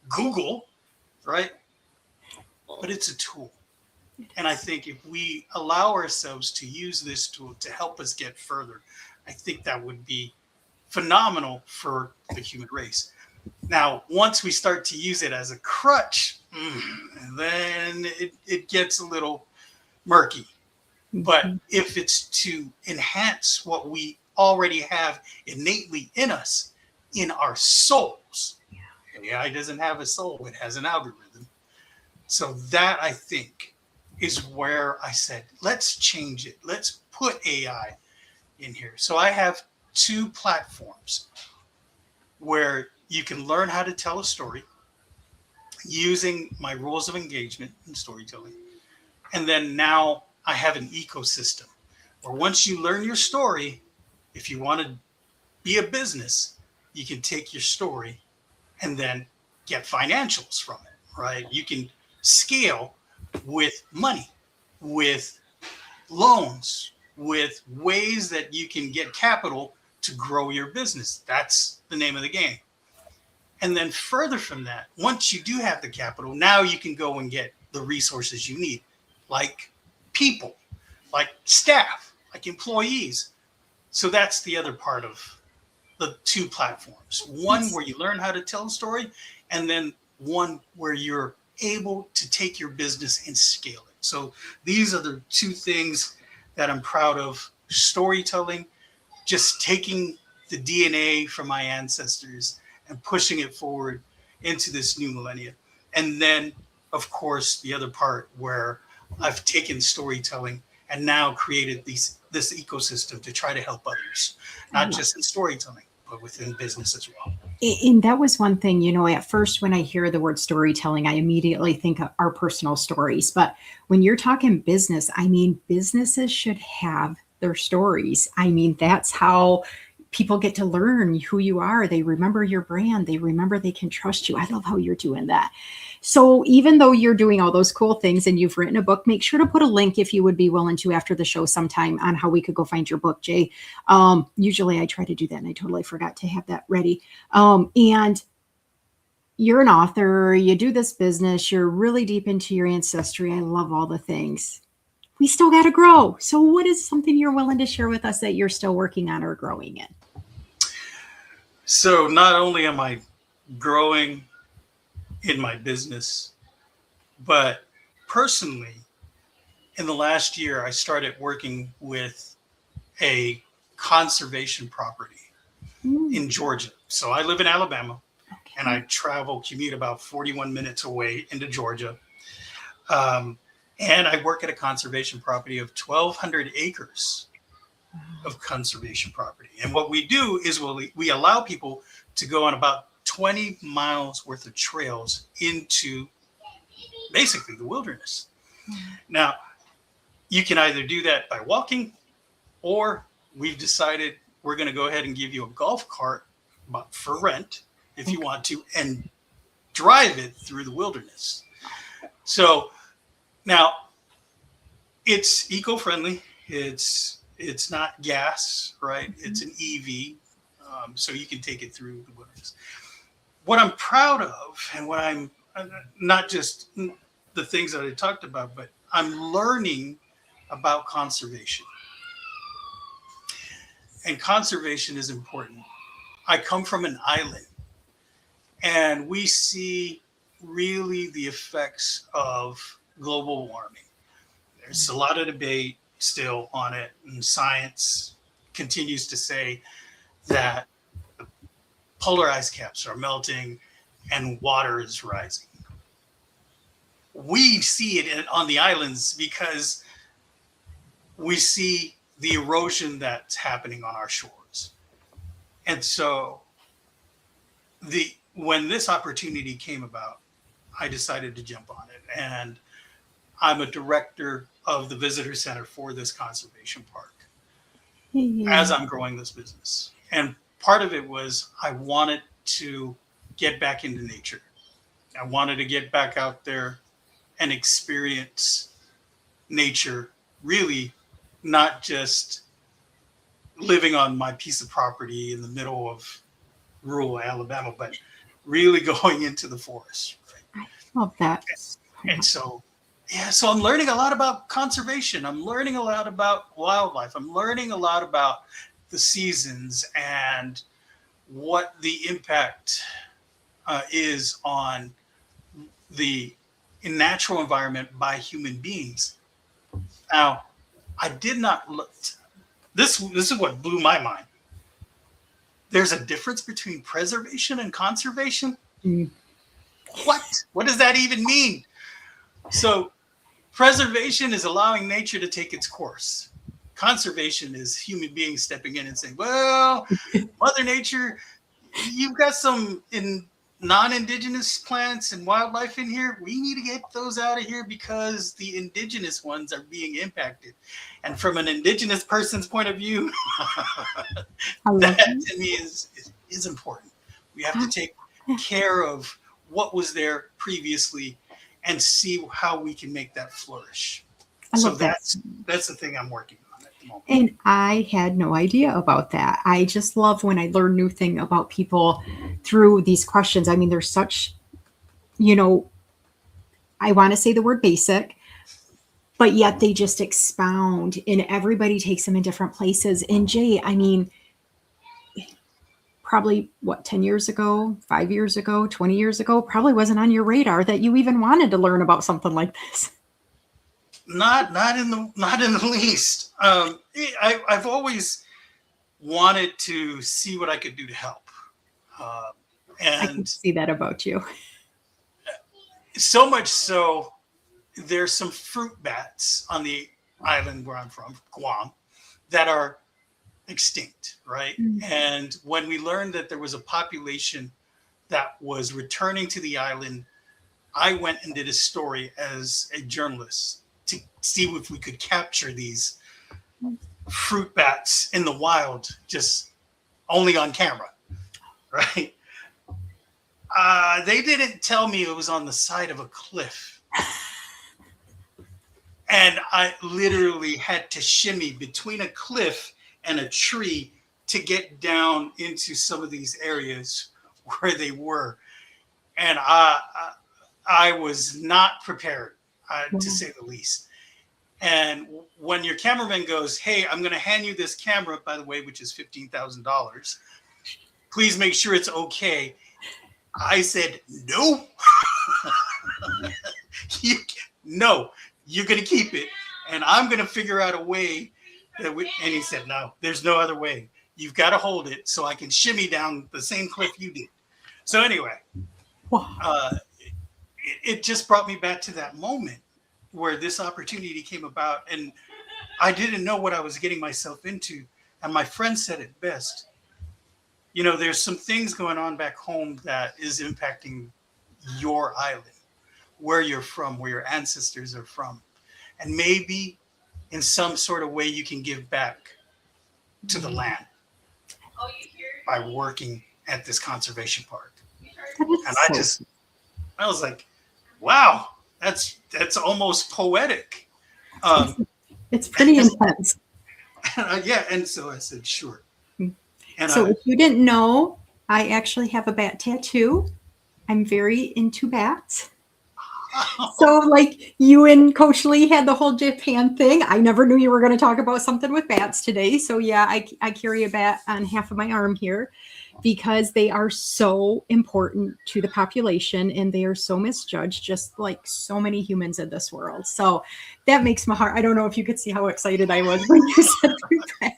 Google, right? But it's a tool. And I think if we allow ourselves to use this tool to help us get further, I think that would be phenomenal for the human race. Now, once we start to use it as a crutch, then it gets a little murky. But if it's to enhance what we already have innately in us, in our souls, AI doesn't have a soul, it has an algorithm. So that, I think, is where I said, let's change it. Let's put AI in here. So I have 2 platforms where you can learn how to tell a story using my rules of engagement and storytelling. And then now I have an ecosystem where once you learn your story, if you want to be a business, you can take your story and then get financials from it, right? You can scale with money, with loans, with ways that you can get capital to grow your business. That's the name of the game. And then further from that, once you do have the capital, now you can go and get the resources you need, like people, like staff, like employees. So that's the other part of the 2 platforms. One where you learn how to tell a story, and then one where you're able to take your business and scale it. So these are the 2 things that I'm proud of. Storytelling, just taking the DNA from my ancestors and pushing it forward into this new millennia. And then, of course, the other part where I've taken storytelling and now created this ecosystem to try to help others, not just in storytelling, but within business as well. And that was one thing, at first when I hear the word storytelling, I immediately think of our personal stories. But when you're talking business, businesses should have their stories. That's how people get to learn who you are. They remember your brand. They remember they can trust you. I love how you're doing that. So even though you're doing all those cool things and you've written a book, make sure to put a link, if you would be willing to, after the show sometime, on how we could go find your book, Jay. Usually I try to do that and I totally forgot to have that ready. And you're an author, you do this business, you're really deep into your ancestry. I love all the things. we still got to grow. So what is something you're willing to share with us that you're still working on or growing in? So not only am I growing in my business, but personally, in the last year, I started working with a conservation property in Georgia. So I live in Alabama, and I commute about 41 minutes away into Georgia. And I work at a conservation property of 1,200 acres of conservation property. And what we do is we allow people to go on about 20 miles worth of trails into basically the wilderness. Now, you can either do that by walking, or we've decided we're going to go ahead and give you a golf cart for rent if you want to, and drive it through the wilderness. So now it's eco-friendly. It's not gas, right? It's an EV, so you can take it through the wilderness. What I'm proud of, and what I'm not just the things that I talked about, but I'm learning about conservation. And conservation is important. I come from an island, and we see really the effects of global warming. There's a lot of debate still on it, and science continues to say that the polar ice caps are melting and water is rising. We see it on the islands because we see the erosion that's happening on our shores. And so when this opportunity came about, I decided to jump on it. And I'm a director of the visitor center for this conservation park as I'm growing this business. And part of it was I wanted to get back into nature. I wanted to get back out there and experience nature, really not just living on my piece of property in the middle of rural Alabama, but really going into the forest. Right? I love that. And so, so I'm learning a lot about conservation. I'm learning a lot about wildlife. I'm learning a lot about the seasons and what the impact is on the natural environment by human beings. Now, I did not look. This is what blew my mind. There's a difference between preservation and conservation. What does that even mean? So preservation is allowing nature to take its course. Conservation is human beings stepping in and saying, well, Mother Nature, you've got some non-indigenous plants and wildlife in here. We need to get those out of here because the indigenous ones are being impacted. And from an indigenous person's point of view, that to me is important. We have to take care of what was there previously and see how we can make that flourish. So that's the thing I'm working on at the moment. And I had no idea about that. I just love when I learn new thing about people through these questions. I mean, they're such, I want to say the word basic, but yet they just expound and everybody takes them in different places. And Jay, I mean, probably 10 years ago, 5 years ago, 20 years ago, probably wasn't on your radar that you even wanted to learn about something like this. Not in the least. I've always wanted to see what I could do to help. And I can see that about you. So much so, there's some fruit bats on the island where I'm from, Guam, that are extinct, right? Mm-hmm. And when we learned that there was a population that was returning to the island, I went and did a story as a journalist to see if we could capture these fruit bats in the wild, just only on camera, right? They didn't tell me it was on the side of a cliff. And I literally had to shimmy between a cliff and a tree to get down into some of these areas where they were. And I was not prepared, to say the least. And when your cameraman goes, hey, I'm going to hand you this camera, by the way, which is $15,000. Please make sure it's okay. I said, no. No, you're going to keep it. And I'm going to figure out a way. And he said, no, there's no other way. You've got to hold it so I can shimmy down the same cliff you did. So anyway, it just brought me back to that moment where this opportunity came about, and I didn't know what I was getting myself into. And my friend said it best. You know, there's some things going on back home that is impacting your island, where you're from, where your ancestors are from. And maybe in some sort of way you can give back to the land by working at this conservation park. And I was like, wow, that's almost poetic. It's pretty intense. Yeah, and so I said, sure. And so if you didn't know, I actually have a bat tattoo. I'm very into bats. So like you and Coach Lee had the whole Japan thing. I never knew you were going to talk about something with bats today. So yeah, I carry a bat on half of my arm here because they are so important to the population and they are so misjudged, just like so many humans in this world. So that makes my heart. I don't know if you could see how excited I was when you said that.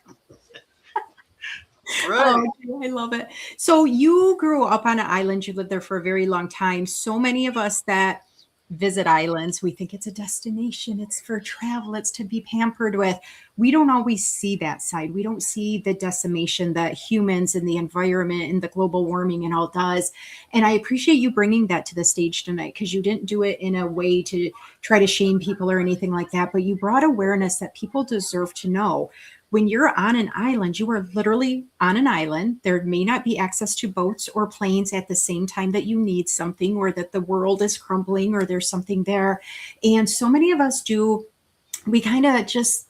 Right. Oh, I love it. So you grew up on an island. You lived there for a very long time. So many of us that visit islands, we think it's a destination, it's for travel, it's to be pampered with. We don't always see that side. We don't see the decimation that humans and the environment and the global warming and all does. And I appreciate you bringing that to the stage tonight, because you didn't do it in a way to try to shame people or anything like that, but you brought awareness that people deserve to know. When you're on an island, you are literally on an island. There may not be access to boats or planes at the same time that you need something, or that the world is crumbling or there's something there. And so many of us we kind of just,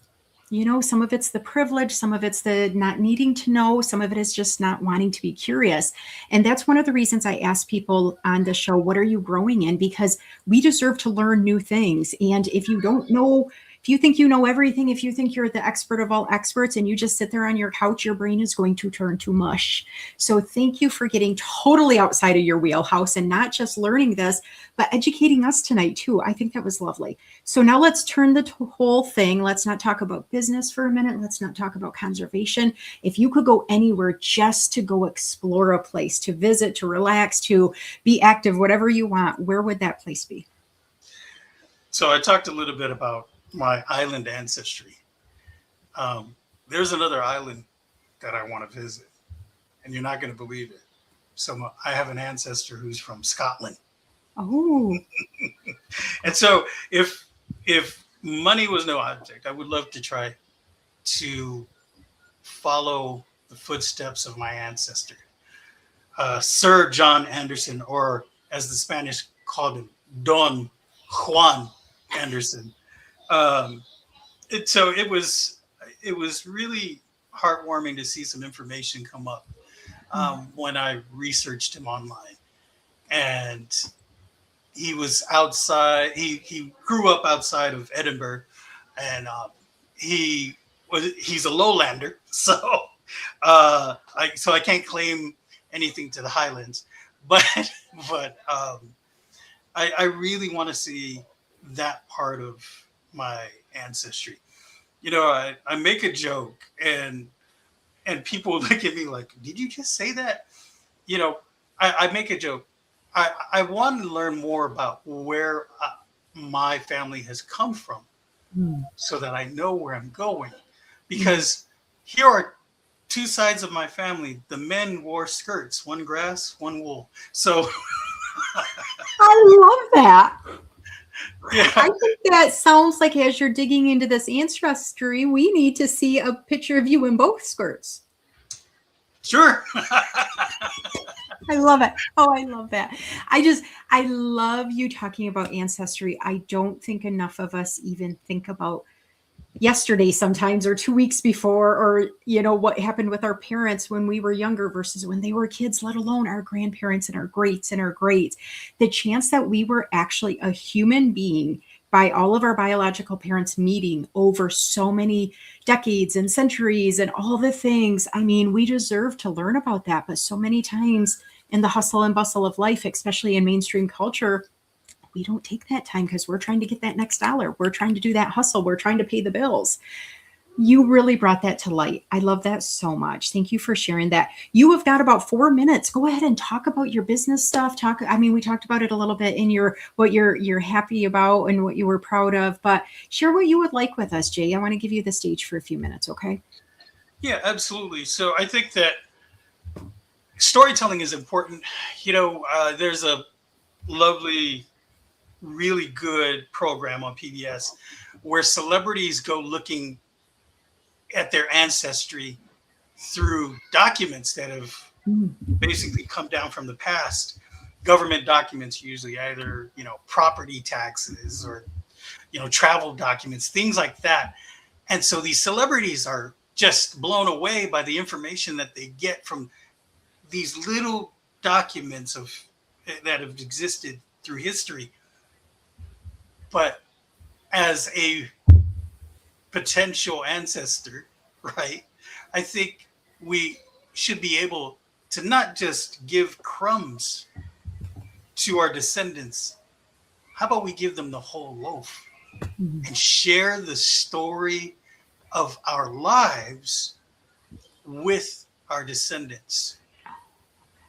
you know, some of it's the privilege, some of it's the not needing to know, some of it is just not wanting to be curious. And that's one of the reasons I ask people on the show, what are you growing in? Because we deserve to learn new things. And if you don't know, if you think you know everything, if you think you're the expert of all experts and you just sit there on your couch, your brain is going to turn to mush. So thank you for getting totally outside of your wheelhouse and not just learning this, but educating us tonight too. I think that was lovely. So now let's turn the whole thing. Let's not talk about business for a minute. Let's not talk about conservation. If you could go anywhere just to go explore a place, to visit, to relax, to be active, whatever you want, where would that place be? So I talked a little bit about my island ancestry. There's another island that I want to visit, and you're not going to believe it. So I have an ancestor who's from Scotland. Oh. And so if money was no object, I would love to try to follow the footsteps of my ancestor, Sir John Anderson, or as the Spanish called him, Don Juan Anderson. So it was really heartwarming to see some information come up when I researched him online. And he was outside. He grew up outside of Edinburgh, and he's a lowlander, so I can't claim anything to the Highlands, but I really want to see that part of my ancestry. You know, I make a joke and people look at me like, did you just say that? You know, I make a joke. I want to learn more about where my family has come from so that I know where I'm going. Because here are two sides of my family. The men wore skirts, one grass, one wool. So I love that. yeah. I think that sounds like as you're digging into this ancestry, we need to see a picture of you in both skirts. Sure. I love it. Oh, I love that. I love you talking about ancestry. I don't think enough of us even think about yesterday sometimes, or 2 weeks before, or, you know, what happened with our parents when we were younger versus when they were kids, let alone our grandparents and our greats and our greats. The chance that we were actually a human being by all of our biological parents meeting over so many decades and centuries and all the things. I mean, we deserve to learn about that. But so many times in the hustle and bustle of life, especially in mainstream culture, we don't take that time because we're trying to get that next dollar. We're trying to do that hustle. We're trying to pay the bills. You really brought that to light. I love that so much. Thank you for sharing that. You have got about 4 minutes. Go ahead and talk about your business stuff. We talked about it a little bit in what you're happy about and what you were proud of, but share what you would like with us, Jay. I want to give you the stage for a few minutes, okay? Yeah, absolutely. So I think that storytelling is important. There's a lovely, really good program on PBS where celebrities go looking at their ancestry through documents that have basically come down from the past. Government documents, usually either, property taxes or, travel documents, things like that. And so these celebrities are just blown away by the information that they get from these little documents that have existed through history. But as a potential ancestor, right, I think we should be able to not just give crumbs to our descendants. How about we give them the whole loaf and share the story of our lives with our descendants?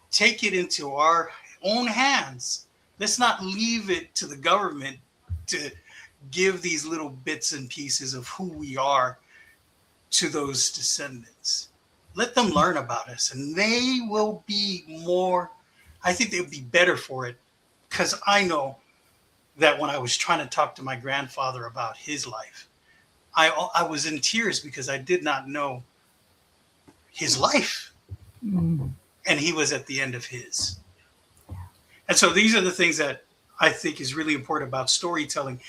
Take it into our own hands. Let's not leave it to the government to give these little bits and pieces of who we are to those descendants. Let them learn about us, and they will be I think they'll be better for it, because I know that when I was trying to talk to my grandfather about his life, I was in tears because I did not know his life, and he was at the end of his. And so these are the things that I think is really important about storytelling.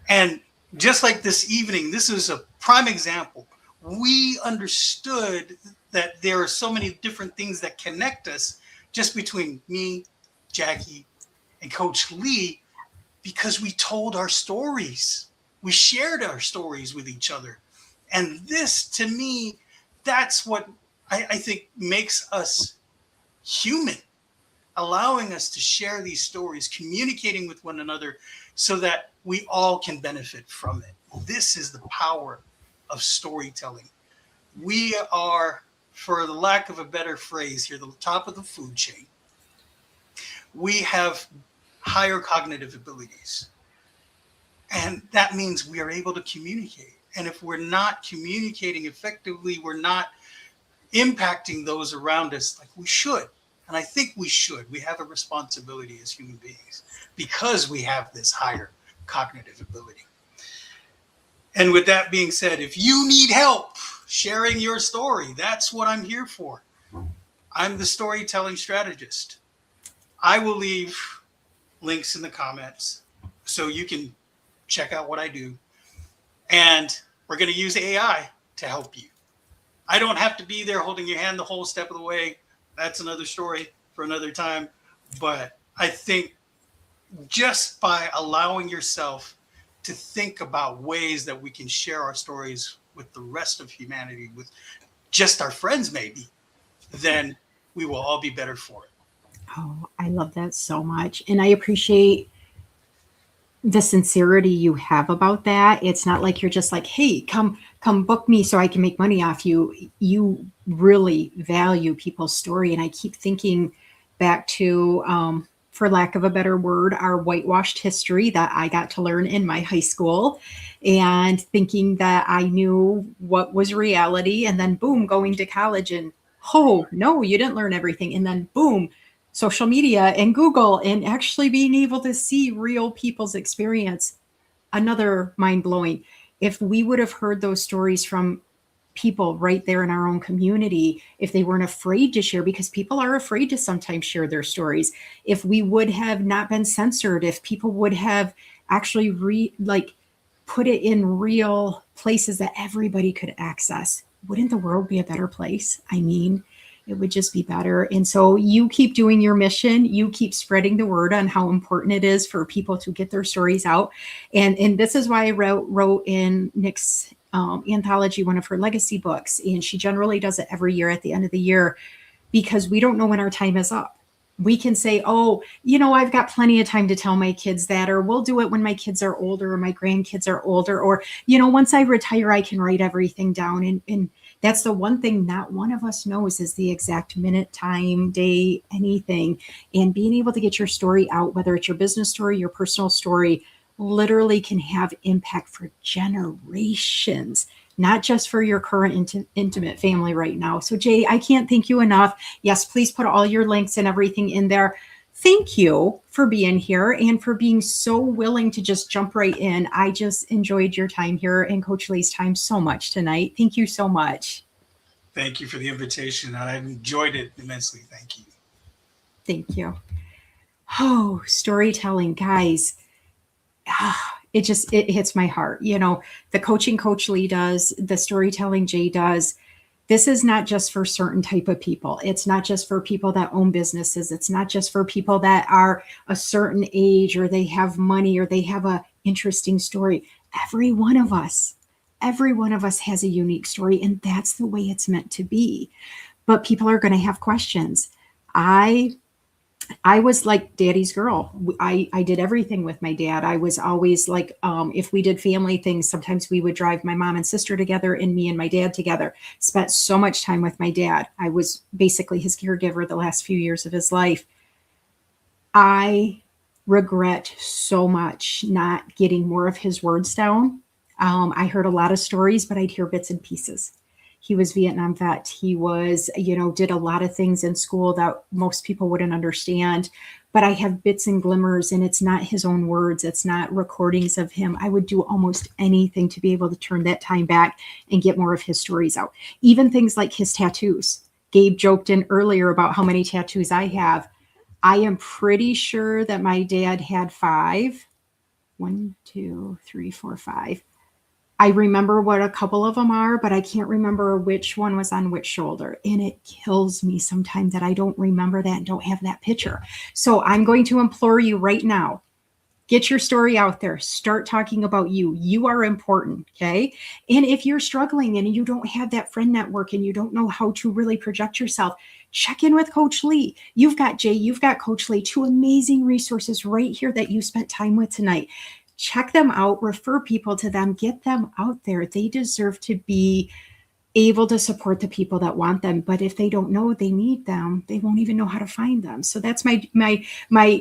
And just like this evening, this is a prime example. We understood that there are so many different things that connect us just between me, Jackie, and Coach Lee, because we told our stories. We shared our stories with each other. And this, to me, that's what I think makes us human, allowing us to share these stories, communicating with one another so that we all can benefit from it. This is the power of storytelling. We are, for the lack of a better phrase here, the top of the food chain. We have higher cognitive abilities. And that means we are able to communicate. And if we're not communicating effectively, we're not impacting those around us like we should. And I think we should. We have a responsibility as human beings because we have this higher cognitive ability. And with that being said, if you need help sharing your story, that's what I'm here for. I'm the storytelling strategist. I will leave links in the comments so you can check out what I do. And we're going to use AI to help you. I don't have to be there holding your hand the whole step of the way. That's another story for another time. But I think just by allowing yourself to think about ways that we can share our stories with the rest of humanity, with just our friends maybe, then we will all be better for it. Oh, I love that so much. And I appreciate the sincerity you have about that. It's not like you're just like, hey, come book me so I can make money off you. You really value people's story. And I keep thinking back to, for lack of a better word, our whitewashed history that I got to learn in my high school, and thinking that I knew what was reality. And then boom, going to college and, oh, no, you didn't learn everything. And then boom, social media and Google, and actually being able to see real people's experience. Another mind-blowing. If we would have heard those stories from people right there in our own community, if they weren't afraid to share, because people are afraid to sometimes share their stories, if we would have not been censored, if people would have actually put it in real places that everybody could access, wouldn't the world be a better place? I mean, it would just be better. And so you keep doing your mission. You keep spreading the word on how important it is for people to get their stories out. And this is why I wrote in Nick's anthology, one of her legacy books. And she generally does it every year at the end of the year, because we don't know when our time is up. We can say, oh, I've got plenty of time to tell my kids that, or we'll do it when my kids are older or my grandkids are older, or, once I retire, I can write everything down. And that's the one thing not one of us knows is the exact minute, time, day, anything. And being able to get your story out, whether it's your business story, your personal story, literally can have impact for generations, not just for your current intimate family right now. So Jay, I can't thank you enough. Yes, please put all your links and everything in there. Thank you for being here and for being so willing to just jump right in. I just enjoyed your time here and Coach Lee's time so much tonight. Thank you so much. Thank you for the invitation. I enjoyed it immensely. Thank you. Thank you. Oh, storytelling, guys. It hits my heart. The coaching Coach Lee does, the storytelling Jay does. This is not just for certain type of people. It's not just for people that own businesses. It's not just for people that are a certain age or they have money or they have a interesting story. Every one of us has a unique story, and that's the way it's meant to be. But people are going to have questions. I was like daddy's girl. I did everything with my dad. I was always like, if we did family things, sometimes we would drive my mom and sister together and me and my dad together. Spent so much time with my dad. I was basically his caregiver the last few years of his life. I regret so much not getting more of his words down. I heard a lot of stories, but I'd hear bits and pieces. He was Vietnam vet. He was, did a lot of things in school that most people wouldn't understand. But I have bits and glimmers, and it's not his own words. It's not recordings of him. I would do almost anything to be able to turn that time back and get more of his stories out. Even things like his tattoos. Gabe joked in earlier about how many tattoos I have. I am pretty sure that my dad had 5. 1, 2, 3, 4, 5. I remember what a couple of them are, but I can't remember which one was on which shoulder. And it kills me sometimes that I don't remember that and don't have that picture. So I'm going to implore you right now, get your story out there. Start talking about you. You are important, okay? And if you're struggling and you don't have that friend network and you don't know how to really project yourself, check in with Coach Lee. You've got Jay, you've got Coach Lee, 2 amazing resources right here that you spent time with tonight. Check them out, refer people to them, get them out there. They deserve to be able to support the people that want them. But if they don't know they need them, they won't even know how to find them. So that's my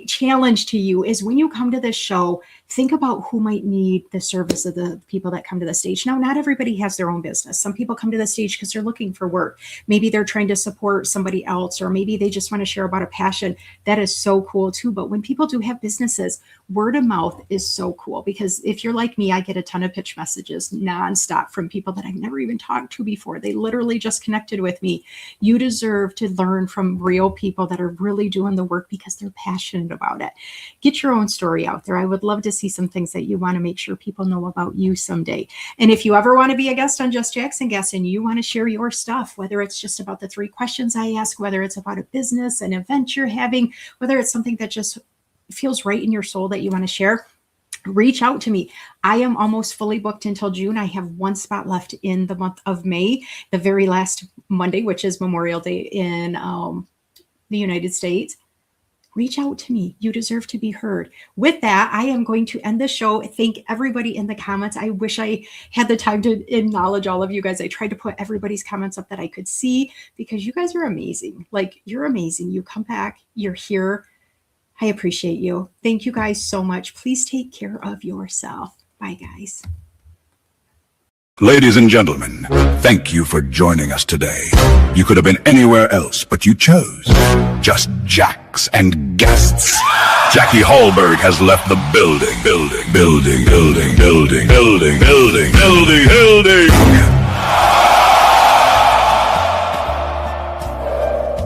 challenge to you is when you come to this show, think about who might need the service of the people that come to the stage. Now, not everybody has their own business. Some people come to the stage because they're looking for work. Maybe they're trying to support somebody else, or maybe they just want to share about a passion. That is so cool too. But when people do have businesses, word of mouth is so cool, because if you're like me, I get a ton of pitch messages nonstop from people that I've never even talked to before. They literally just connected with me. You deserve to learn from real people that are really doing the work because they're passionate about it. Get your own story out there. I would love to see some things that you want to make sure people know about you someday. And if you ever want to be a guest on Just Jackson Guest and you want to share your stuff, whether it's just about the 3 questions I ask, whether it's about a business, an event you're having, whether it's something that just feels right in your soul that you want to share, reach out to me. I am almost fully booked until June. I have 1 spot left in the month of May, the very last Monday, which is Memorial Day in the United States. Reach out to me. You deserve to be heard. With that, I am going to end the show. Thank everybody in the comments. I wish I had the time to acknowledge all of you guys. I tried to put everybody's comments up that I could see, because you guys are amazing. Like, you're amazing. You come back, you're here. I appreciate you. Thank you guys so much. Please take care of yourself. Bye, guys. Ladies and gentlemen, thank you for joining us today. You could have been anywhere else, but you chose Just Jacks and Guests. Jackie Hallberg has left the building.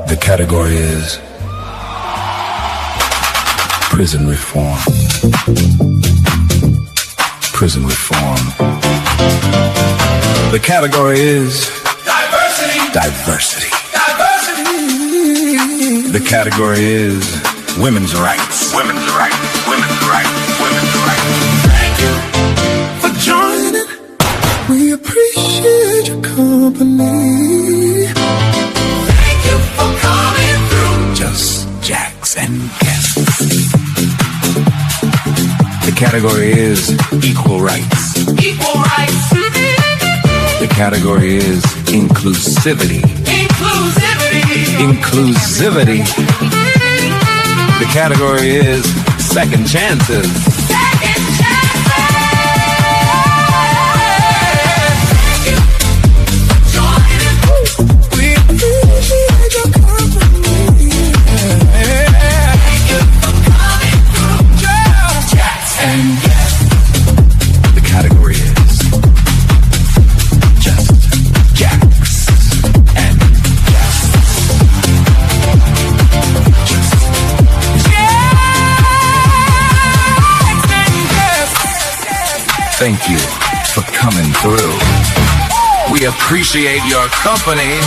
The category is prison reform. Prison reform. The category is diversity. The category is women's rights. Women's rights. Women's rights. Women's rights. Thank you for joining. We appreciate your company. Thank you for coming through. Just Jacks and Guests. The category is equal rights. Equal rights. The category is inclusivity. Inclusivity. Inclusivity. The category is second chances. Second chances. Thank you for joining. We appreciate your company. Thank you for coming through. Jacks and Guests. The category is just Jacks and Guests. Just Jacks and Guests. Thank you for coming through. We appreciate your company.